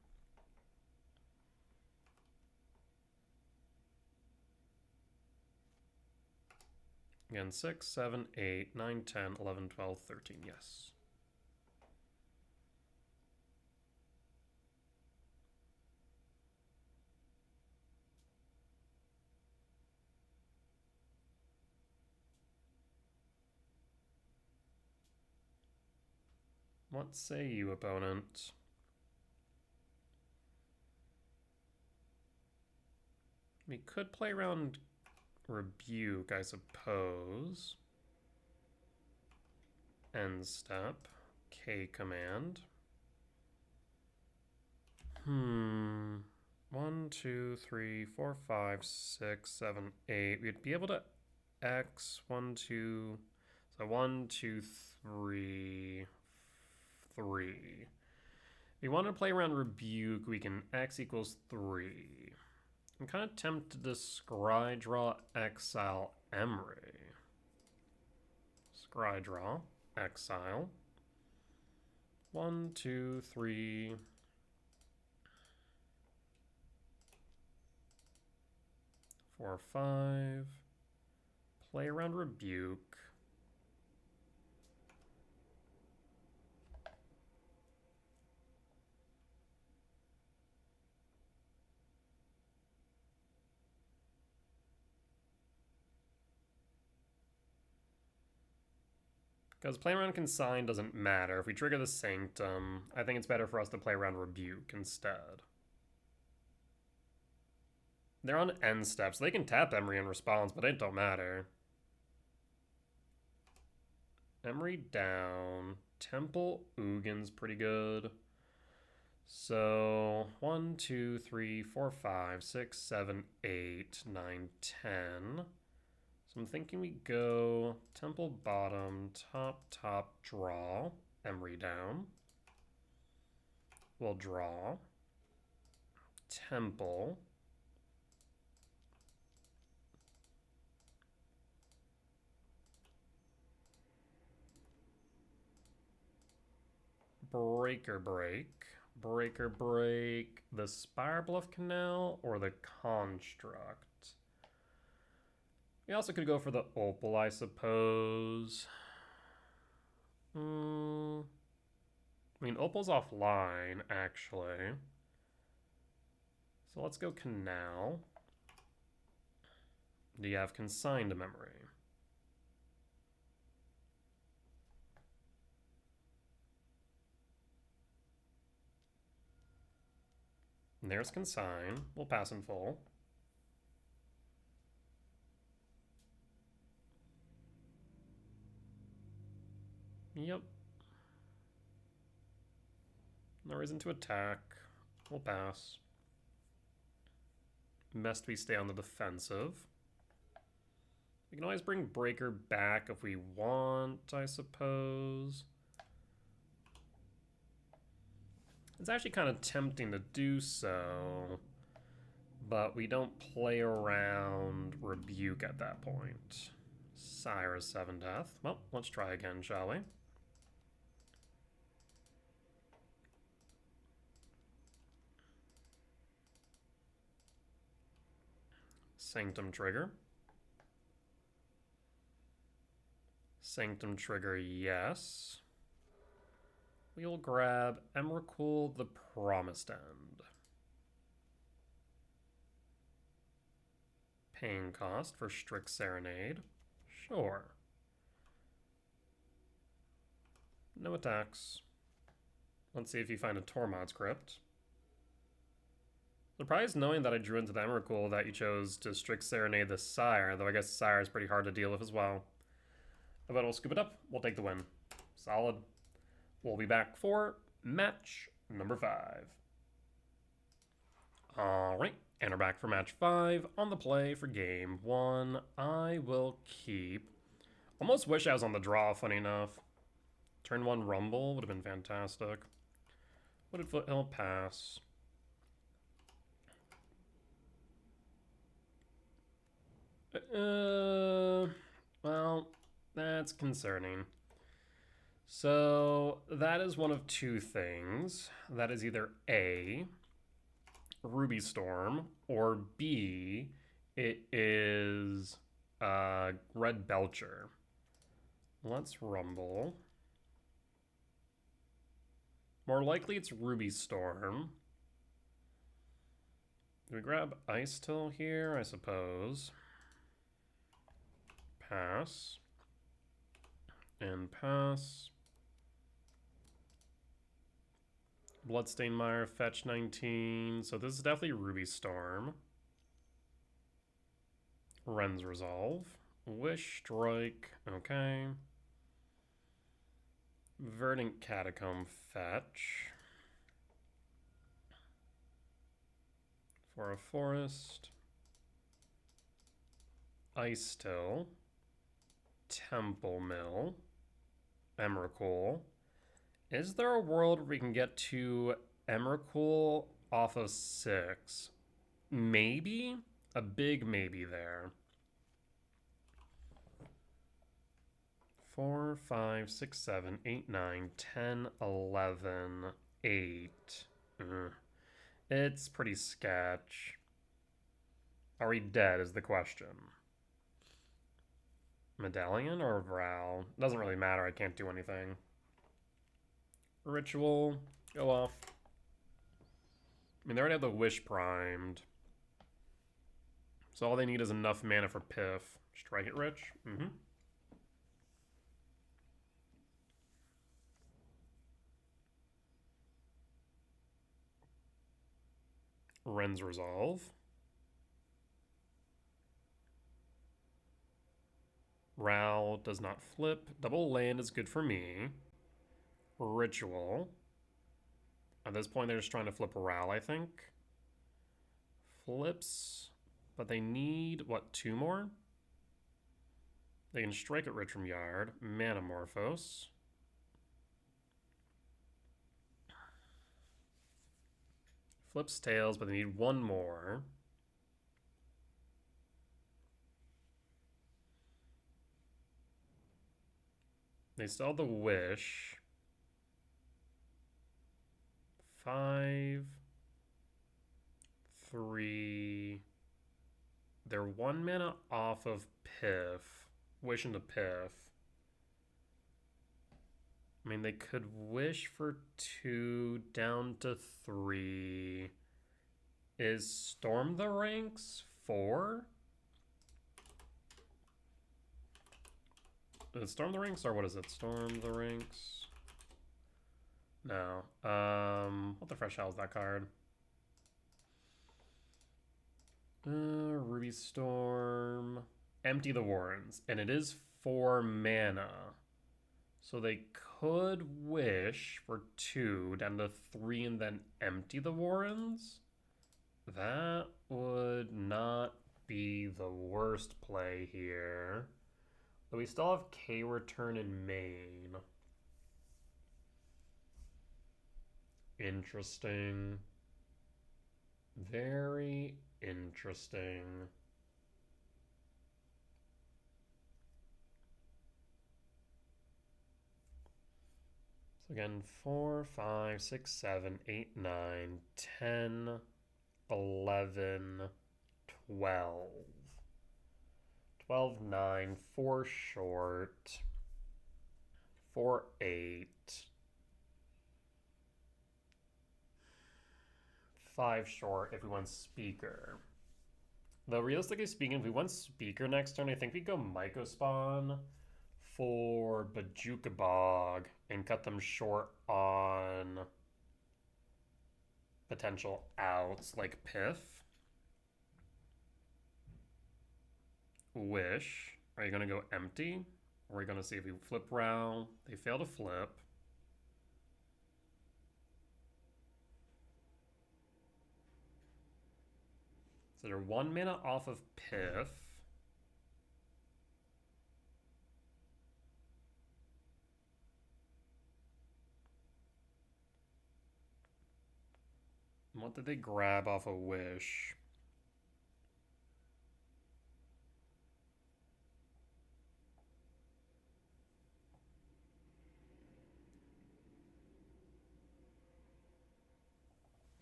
Again, 6, 7, 8, 9, 10, 11, 12, 13, yes. What say you, opponent? We could play around Rebuke, I suppose. End step. K command. 1, 2, 3, 4, 5, 6, 7, 8. We'd be able to X 1, 2. So 1, 2, 3, 3. If we want to play around Rebuke, we can X equals 3. I'm kind of tempted to Scrydraw Exile Emery. Scrydraw Exile. 1, 2, 3. 4, 5. Play around Rebuke. Because playing around Consign doesn't matter. If we trigger the Sanctum, I think it's better for us to play around Rebuke instead. They're on end steps. They can tap Emery in response, but it don't matter. Emery down. Temple Ugin's pretty good. So 1, 2, 3, 4, 5, 6, 7, 8, 9, 10. So I'm thinking we go Temple bottom, top, draw. Emery down. We'll draw. Temple. Breaker break. The Spire Bluff Canal or the Construct? We also could go for the Opal, I suppose. I mean, Opal's offline, actually. So let's go Canal. Do you have Consigned Memory? And there's Consign. We'll pass in full. Yep. No reason to attack. We'll pass. Best we stay on the defensive. We can always bring Breaker back if we want, I suppose. It's actually kind of tempting to do so, but we don't play around Rebuke at that point. Sire 7 Death. Well, let's try again, shall we? Sanctum Trigger. Sanctum Trigger, yes. We'll grab Emrakul the Promised End. Paying cost for Strict Serenade. Sure. No attacks. Let's see if you find a Tormod's Crypt. Surprised knowing that I drew into the Emrakul that you chose to Strict Serenade the Sire, though I guess Sire is pretty hard to deal with as well. But we'll scoop it up. We'll take the win. Solid. We'll be back for match number 5. Alright, and we're back for match 5 on the play for game 1. I will keep... Almost wish I was on the draw, funny enough. Turn 1 Rumble would have been fantastic. What did Foothill pass? Well, that's concerning. So, that is one of two things. That is either A, Ruby Storm, or B, it is Red Belcher. Let's Rumble. More likely it's Ruby Storm. Do we grab Ice Till here, I suppose? Pass. And pass. Bloodstained Mire, fetch 19. So this is definitely Ruby Storm. Ren's Resolve. Wish Strike. Okay. Verdant Catacomb, fetch. For a forest. Ice Still. Temple Mill. Emrakul. Is there a world where we can get to Emrakul off of 6? Maybe? A big maybe there. 4, 5, 6, 7, 8, 9, 10, 11, 8. It's pretty sketch. Are we dead is the question. Medallion or Vral? Doesn't really matter, I can't do anything. Ritual, go off. I mean, they already have the Wish primed. So all they need is enough mana for Piff. Strike it rich? Ren's Resolve. Ral does not flip. Double land is good for me. Ritual. At this point, they're just trying to flip Ral, I think. Flips. But they need, what, 2 more? They can strike at Rich from Yard. Manamorphose. Flips tails, but they need 1 more. They still have the Wish. 5, 3. They're 1 mana off of Piff. Wish into Piff. I mean, they could wish for 2 down to 3. Is Storm the Ranks 4? Is it Storm the Ranks or what is it? Storm the Ranks? No. What the fresh hell is that card? Ruby Storm. Empty the Warrens. And it is 4 mana. So they could wish for 2 down to 3 and then empty the Warrens. That would not be the worst play here. But we still have K return in main. Interesting. Very interesting. So again, 4, 5, 6, 7, 8, 9, 10, 11, 12. 12, 9, 4 short. 4, 8. 5 short if we want speaker. Though realistically speaking, if we want speaker next turn, I think we go Myco Spawn for Bajuka Bog and cut them short on potential outs like Piff. Wish. Are you going to go empty? Or are we going to see if we flip round? They fail to flip. So they're 1 mana off of Piff. What did they grab off a Wish?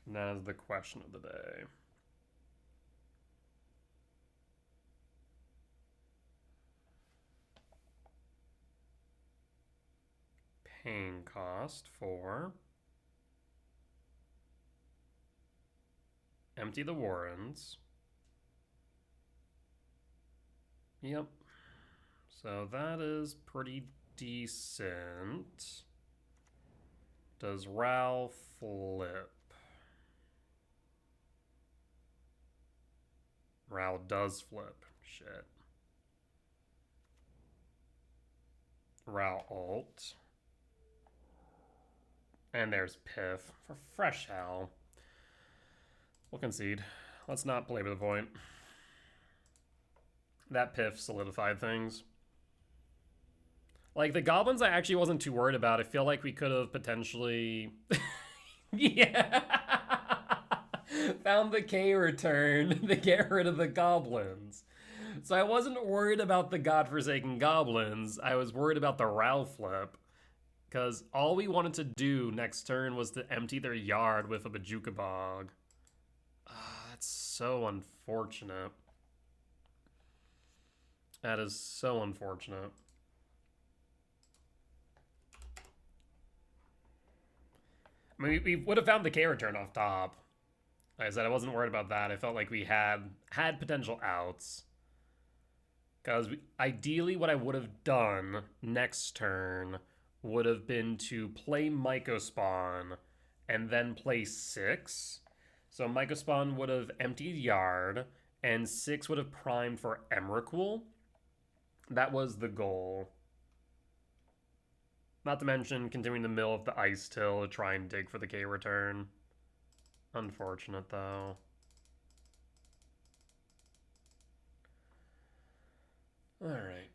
And that is the question of the day. Paying cost for empty the Warrens. Yep. So that is pretty decent. Does Ral flip? Ral does flip. Shit. Ral ult. And there's Piff. For fresh hell. We'll concede. Let's not belabor the point. That Piff solidified things. Like, the goblins I actually wasn't too worried about. I feel like we could have potentially... yeah! Found the K return to get rid of the goblins. So I wasn't worried about the godforsaken goblins. I was worried about the Ral flip. Because all we wanted to do next turn was to empty their yard with a Bajuka Bog. That's so unfortunate. That is so unfortunate. I mean, we would have found the K return off top. Like I said, I wasn't worried about that. I felt like we had potential outs. Because ideally what I would have done next turn would have been to play Myco Spawn and then play 6. So Myco Spawn would have emptied yard and 6 would have primed for Emrakul. That was the goal. Not to mention continuing the mill of the Ice Till to try and dig for the K return. Unfortunate though. Alright.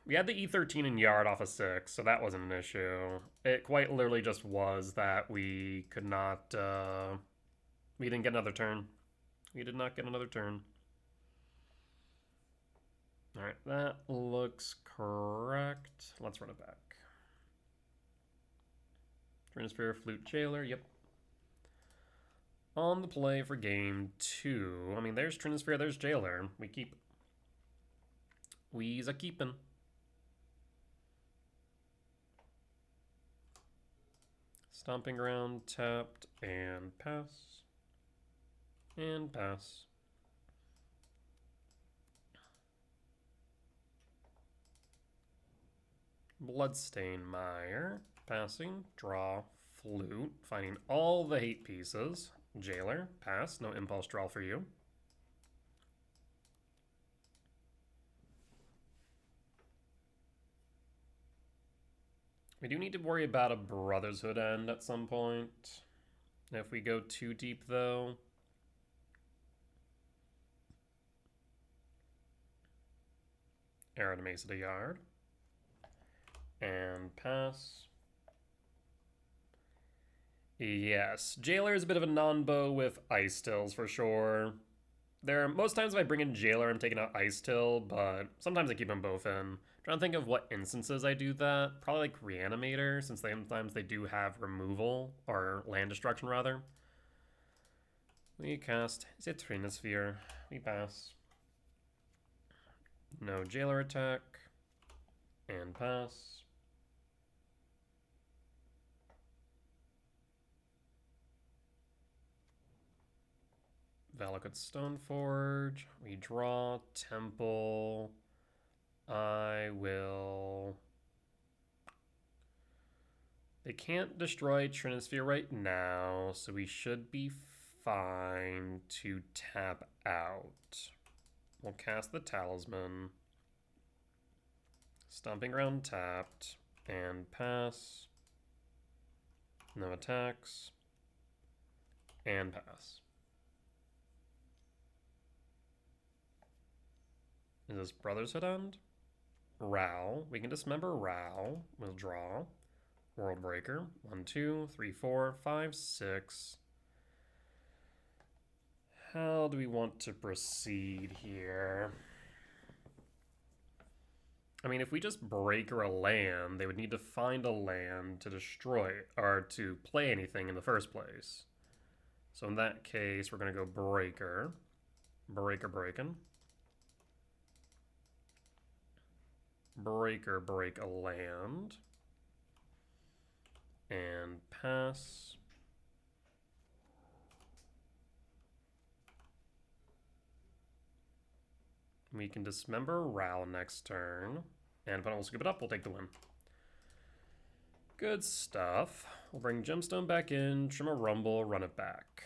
We had the E13 in yard off of 6, so that wasn't an issue. It quite literally just was that we could not, we didn't get another turn. We did not get another turn. Alright, that looks correct. Let's run it back. Trinisphere, Flute, Jailer, yep. On the play for game 2. I mean, there's Trinisphere, there's Jailer. We keep. We's a keepin'. Stomping Ground, tapped, and pass. And pass. Bloodstain Mire, passing, draw, Flute, finding all the hate pieces. Jailer, pass, no impulse draw for you. We do need to worry about a Brotherhood end at some point. If we go too deep, though. Arrow to Mace at a yard. And pass. Yes, Jailer is a bit of a non-bow with Ice Tills for sure. Most times if I bring in Jailer, I'm taking out Ice Till, but sometimes I keep them both in. I'm trying to think of what instances I do that. Probably like Reanimator, since sometimes they do have removal, or land destruction rather. We cast Citrinosphere. We pass. No Jailer attack. And pass. Valakut Stoneforge. We draw Temple. I will... They can't destroy Trinisphere right now, so we should be fine to tap out. We'll cast the Talisman. Stomping Ground tapped. And pass. No attacks. And pass. Is this Brotherhood end? Rao. We can dismember Rao. We'll draw. World Breaker. 1, 2, 3, 4, 5, 6. How do we want to proceed here? I mean, if we just breaker a land, they would need to find a land to destroy or to play anything in the first place. So in that case, we're going to go breaker. Breaker breaking. Breaker break a land. And pass. We can dismember Ral next turn. And if I don't scoop it up, we'll take the win. Good stuff. We'll bring Gemstone back in, trim a Rumble, run it back.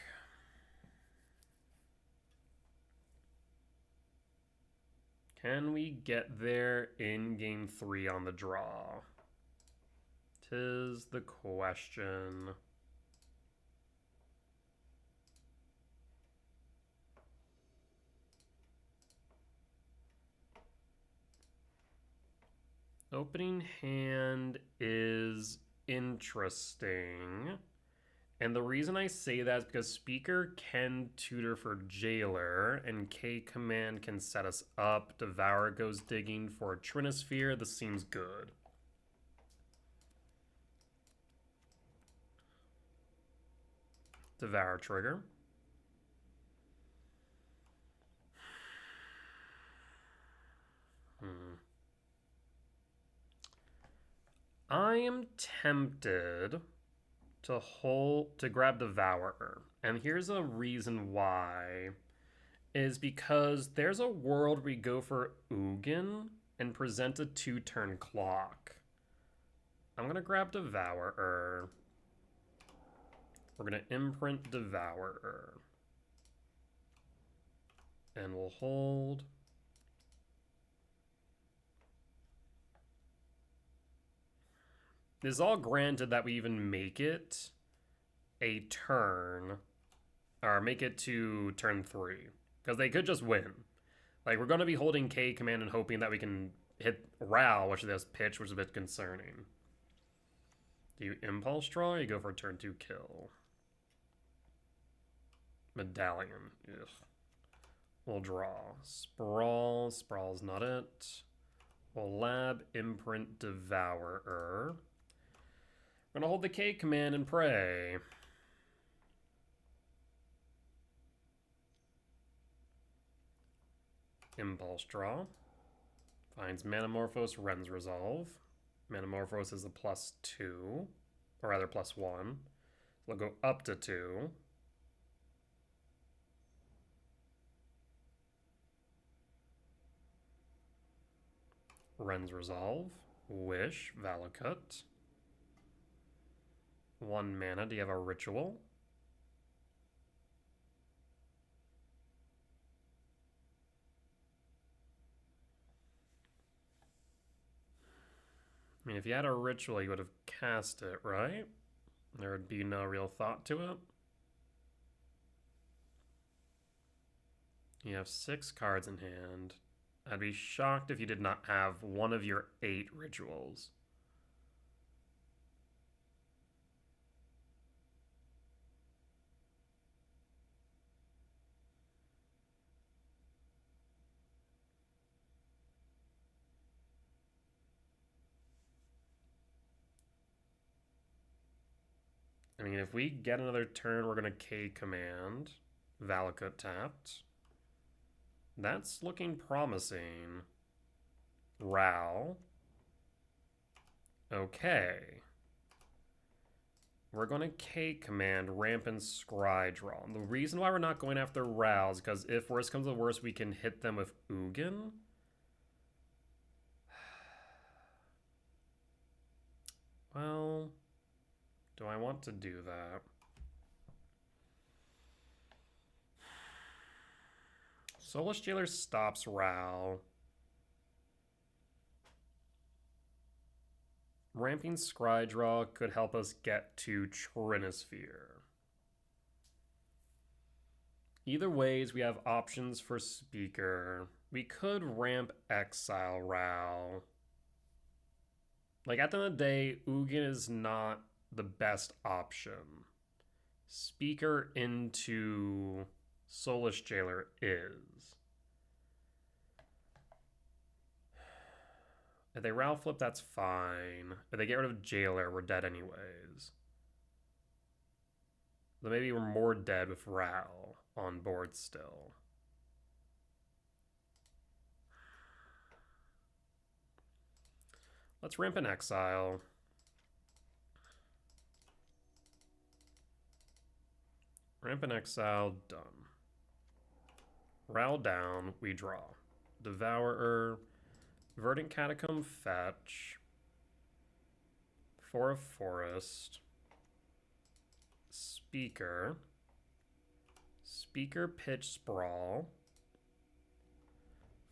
Can we get there in game 3 on the draw? 'Tis the question. Opening hand is interesting. And the reason I say that is because Speaker can tutor for Jailer, and K Command can set us up. Devour goes digging for a Trinisphere. This seems good. Devour trigger. I am tempted to grab Devourer. And here's a reason why. Is because there's a world where we go for Ugin and present a 2-turn clock. I'm going to grab Devourer. We're going to imprint Devourer. And we'll hold. This is all granted that we even make it a turn, or make it to turn 3. Because they could just win. Like, we're going to be holding K Command and hoping that we can hit Ral, which is pitch, which is a bit concerning. Do you Impulse Draw, or you go for a turn 2 kill? Medallion. Ugh. We'll draw. Sprawl. Sprawl's not it. We'll lab, imprint, Devourer. We're going to hold the K Command and pray. Impulse Draw. Finds Manamorphose, Ren's Resolve. Manamorphose is a +2. Or rather, +1. We'll go up to 2. Ren's Resolve. Wish. Valakut. 1 mana. Do you have a Ritual? I mean, if you had a Ritual, you would have cast it, right? There would be no real thought to it. You have 6 cards in hand. I'd be shocked if you did not have one of your 8 rituals. I mean, if we get another turn, we're going to K command. Valakut tapped. That's looking promising. Ral. Okay. We're going to K command Rampant Scrydraw. And the reason why we're not going after Ral is because if worse comes to worse, we can hit them with Ugin. Well, do I want to do that? Soulless Jailer stops Ral. Ramping Scrydraw could help us get to Trinisphere. Either ways, we have options for Speaker. We could ramp Exile Ral. Like, at the end of the day, Ugin is not the best option. Speaker into Soulless Jailer is. If they Ral flip, that's fine. If they get rid of Jailer, we're dead anyways. So maybe we're more dead with Ral on board still. Let's ramp an Exile. Ramp an Exile, done. Ral down, we draw. Devourer, Verdant Catacomb fetch. 4 of Forest. Speaker. Speaker pitch Sprawl.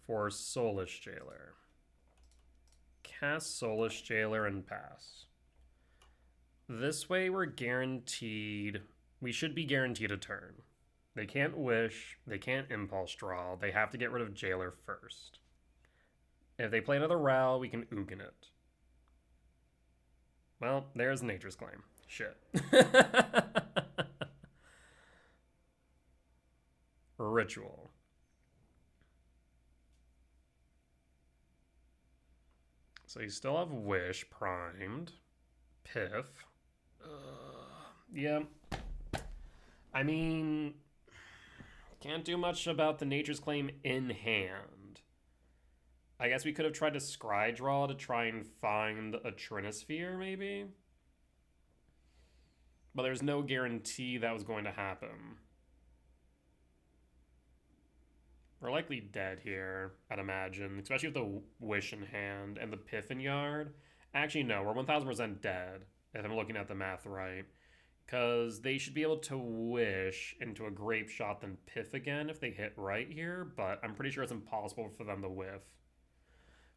For Soulless Jailer. Cast Soulless Jailer and pass. This way we're guaranteed... We should be guaranteed a turn. They can't Wish. They can't Impulse Draw. They have to get rid of Jailer first. If they play another Ral, we can Ugin it. Well, there's Nature's Claim. Shit. Ritual. So you still have Wish primed. Piff. Yeah. I mean, can't do much about the Nature's Claim in hand. I guess we could have tried to Scrydraw to try and find a Trinisphere, maybe? But there's no guarantee that was going to happen. We're likely dead here, I'd imagine. Especially with the Wish in hand and the Piff in yard. Actually, no, we're 1000% dead, if I'm looking at the math right. Because they should be able to Wish into a Grape Shot then Piff again if they hit right here. But I'm pretty sure it's impossible for them to whiff.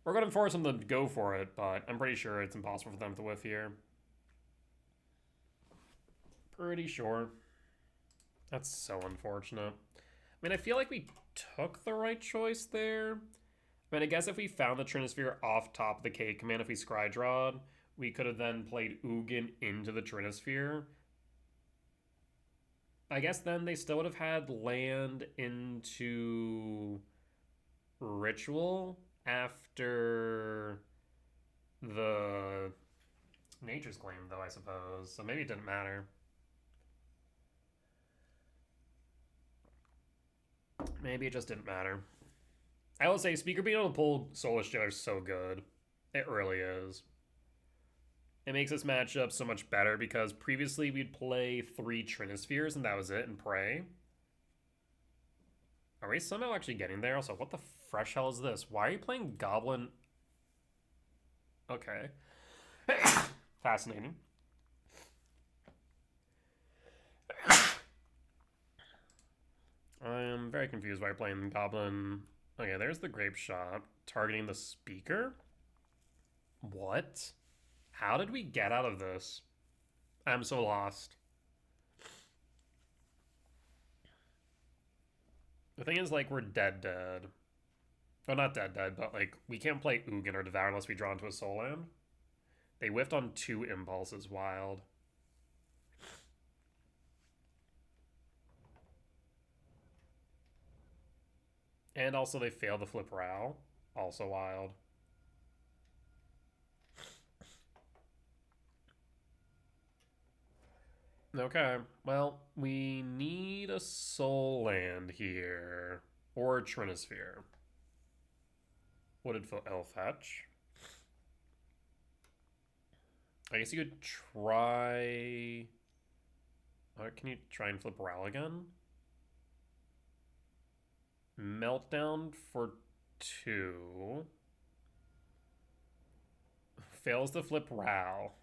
We're going to force them to go for it, but I'm pretty sure it's impossible for them to whiff here. Pretty sure. That's so unfortunate. I mean, I feel like we took the right choice there. I mean, I guess if we found the Trinisphere off top of the K command, if we Scrydrawed, we could have then played Ugin into the Trinisphere. I guess then they still would have had land into Ritual after the Nature's Claim, though, I suppose. So maybe it didn't matter. Maybe it just didn't matter. I will say, Speaker being able to pull Soulless Jailer is so good. It really is. It makes this matchup so much better because previously we'd play 3 Trinispheres and that was it, and pray. Are we somehow actually getting there? Also, what the fresh hell is this? Why are you playing Goblin? Okay. Fascinating. I am very confused why you're playing Goblin. Okay, there's the Grape Shot. Targeting the Speaker? What? How did we get out of this? I'm so lost. The thing is, like, we're dead. Oh, not dead, but like we can't play Ugin or Devour unless we draw into a soul land. They whiffed on 2 impulses, wild. And also they failed to flip Rao, also wild. Okay, well, we need a soul land here. Or a Trinisphere. Wooded Foot Elf Fetch. I guess you could try... can you try and flip Ral again? Meltdown for 2. Fails to flip Ral.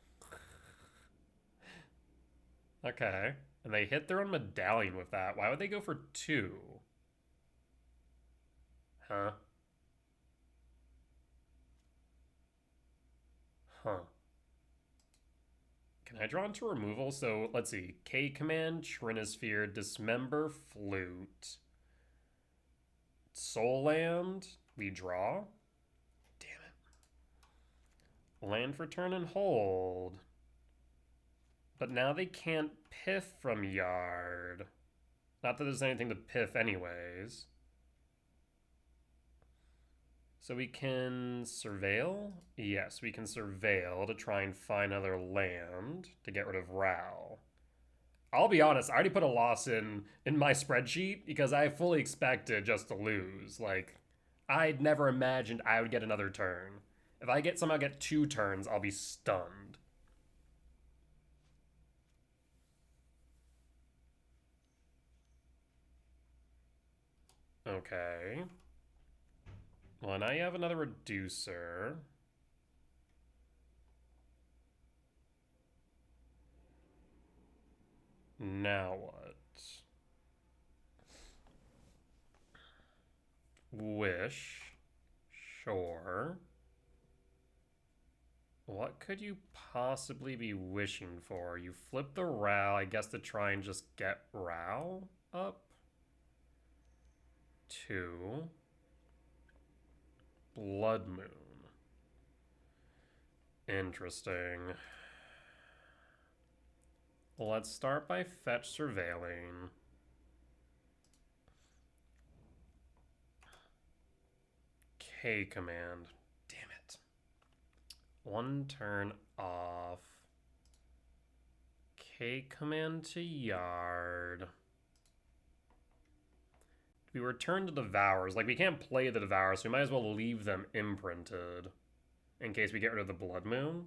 Okay. And they hit their own medallion with that. Why would they go for 2? Huh? Huh. Can I draw into removal? So let's see. K command, Trinisphere, Dismember, Flute. Soul Land, we draw. Damn it. Land for turn and hold. But now they can't piff from Yard. Not that there's anything to piff anyways. So we can surveil? Yes, we can surveil to try and find another land to get rid of Ral. I'll be honest, I already put a loss in my spreadsheet because I fully expected just to lose. Like, I'd never imagined I would get another turn. If I somehow get 2 turns, I'll be stunned. Okay. Well, now you have another reducer. Now what? Wish. Sure. What could you possibly be wishing for? You flip the Ral, I guess, to try and just get Ral up. 2. Blood Moon. Interesting. Let's start by fetch surveilling. K command. Damn it. 1 turn off. K command to Yard. We return to Devours. Like, we can't play the Devours, so we might as well leave them imprinted in case we get rid of the Blood Moon.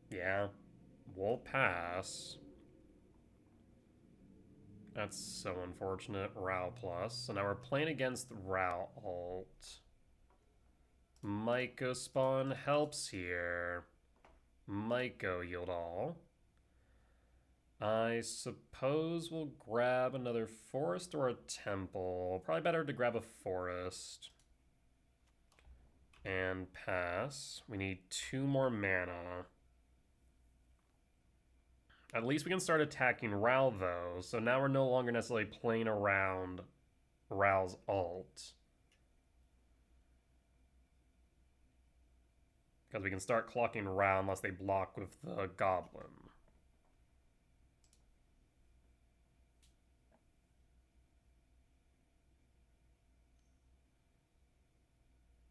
Yeah, we'll pass. That's so unfortunate. Rao plus. So now we're playing against Rao alt. Myco spawn helps here. Myco yield all. I suppose we'll grab another forest or a temple. Probably better to grab a forest. And pass. We need 2 more mana. At least we can start attacking Ral, though. So now we're no longer necessarily playing around Ral's alt. Because we can start clocking Ral unless they block with the Goblin.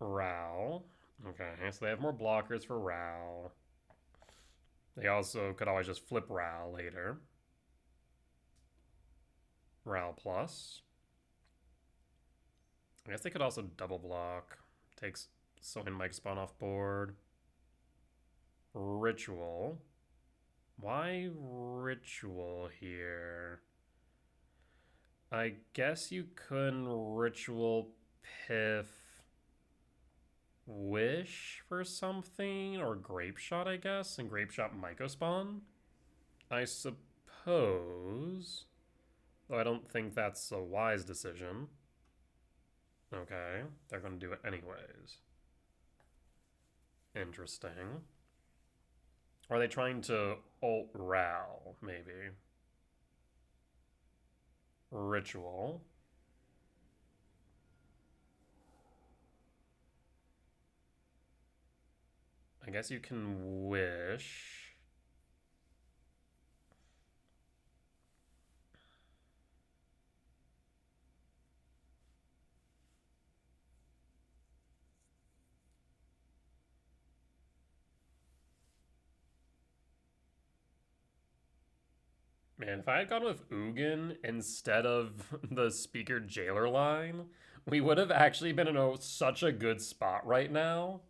Ral. Okay, so they have more blockers for Ral. They also could always just flip Ral later. Ral plus. I guess they could also double block. Takes Soin Mike spawn off board. Ritual. Why Ritual here? I guess you couldn't Ritual Piff Wish for something, or Grape Shot, I guess, and Grape Shot Myco spawn? I suppose. Though I don't think that's a wise decision. Okay, they're going to do it anyways. Interesting. Are they trying to ult Ral, maybe? Ritual. guess you can wish. Man, if I had gone with Ugin instead of the Speaker Jailer line, we would have actually been in such a good spot right now.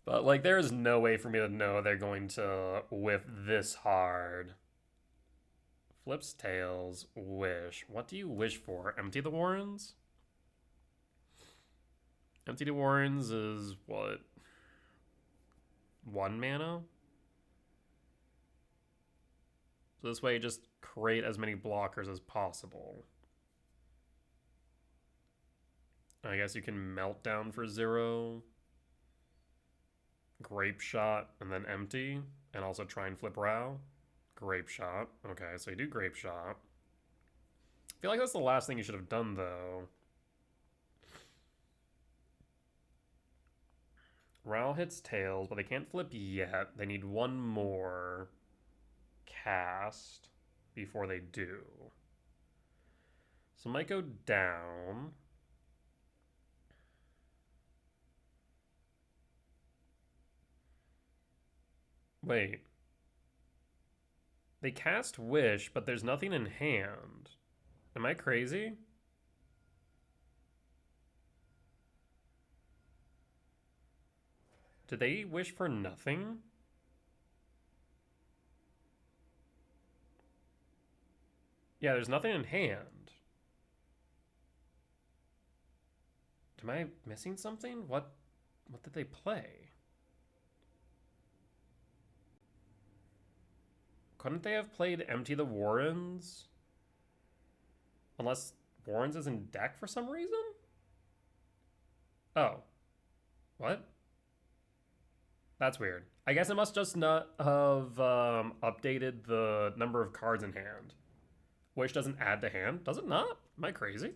But, like, there is no way for me to know they're going to whiff this hard. Flips tails, wish. What do you wish for? Empty the Warrens? Empty the Warrens is what? 1 mana? So this way, just create as many blockers as possible. I guess you can melt down for 0. Grape shot and then empty. And also try and flip Row. Grape shot. Okay, so you do grape shot. I feel like that's the last thing you should have done, though. Row hits tails, but they can't flip yet. They need one more cast before they do. So might go down. Wait. They cast Wish, but there's nothing in hand. Am I crazy? Did they wish for nothing? Yeah, there's nothing in hand. Am I missing something? What did they play? Couldn't they have played Empty the Warrens? Unless Warrens is in deck for some reason? Oh. What? That's weird. I guess it must just not have updated the number of cards in hand. Wish doesn't add to hand? Does it not? Am I crazy?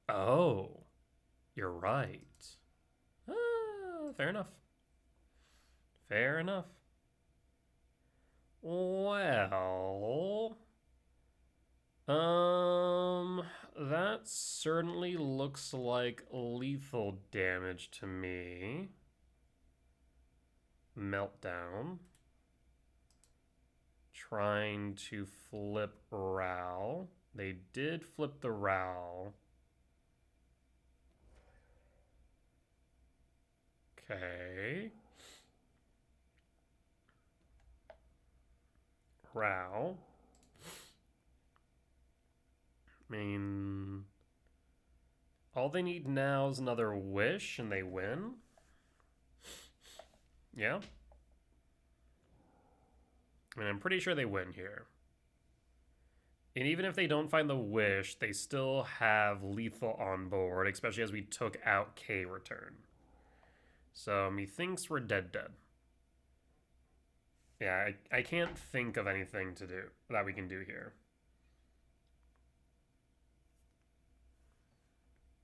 Oh. You're right. Fair enough. Fair enough. Well, that certainly looks like lethal damage to me. Meltdown. Trying to flip Row. They did flip the Row. Okay. Row. I mean, all they need now is another wish and they win. Yeah. I mean, I'm pretty sure they win here. And even if they don't find the wish, they still have lethal on board, especially as we took out K return. So methinks we're dead. Yeah, I can't think of anything to do that we can do here.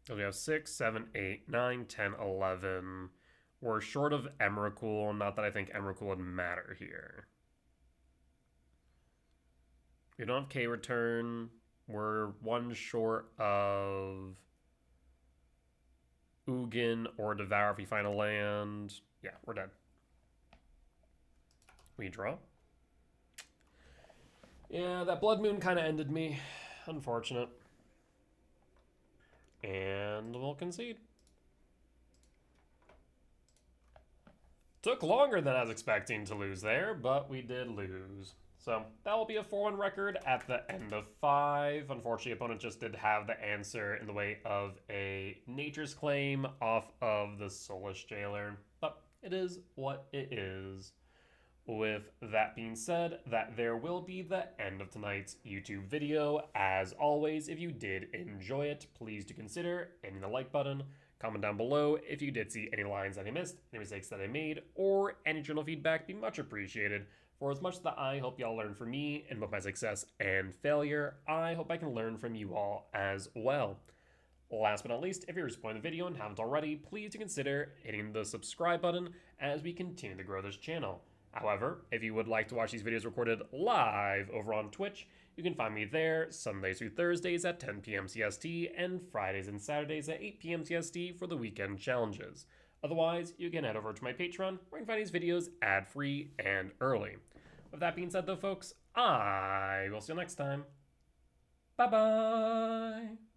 So we have 6, 7, 8, 9, 10, 11. We're short of Emrakul. Not that I think Emrakul would matter here. We don't have K return. We're one short of Ugin or Devour if we find a land. Yeah, we're dead. We draw. Yeah, that Blood Moon kind of ended me. Unfortunate. And we'll concede. Took longer than I was expecting to lose there, but we did lose. So that will be a 4-1 record at the end of 5. Unfortunately, opponent just did have the answer in the way of a Nature's Claim off of the Soulless Jailer. But it is what it is. With that being said, that there will be the end of tonight's YouTube video. As always, if you did enjoy it, please do consider hitting the like button. Comment down below if you did see any lines that I missed, any mistakes that I made, or any general feedback. Be much appreciated. For as much that I hope y'all learn from me and both my success and failure, I hope I can learn from you all as well. Last but not least, if you're enjoying the video and haven't already, please do consider hitting the subscribe button as we continue to grow this channel. However, if you would like to watch these videos recorded live over on Twitch, you can find me there Sundays through Thursdays at 10 p.m. CST and Fridays and Saturdays at 8 p.m. CST for the weekend challenges. Otherwise, you can head over to my Patreon where you can find these videos ad-free and early. With that being said though, folks, I will see you next time. Bye-bye!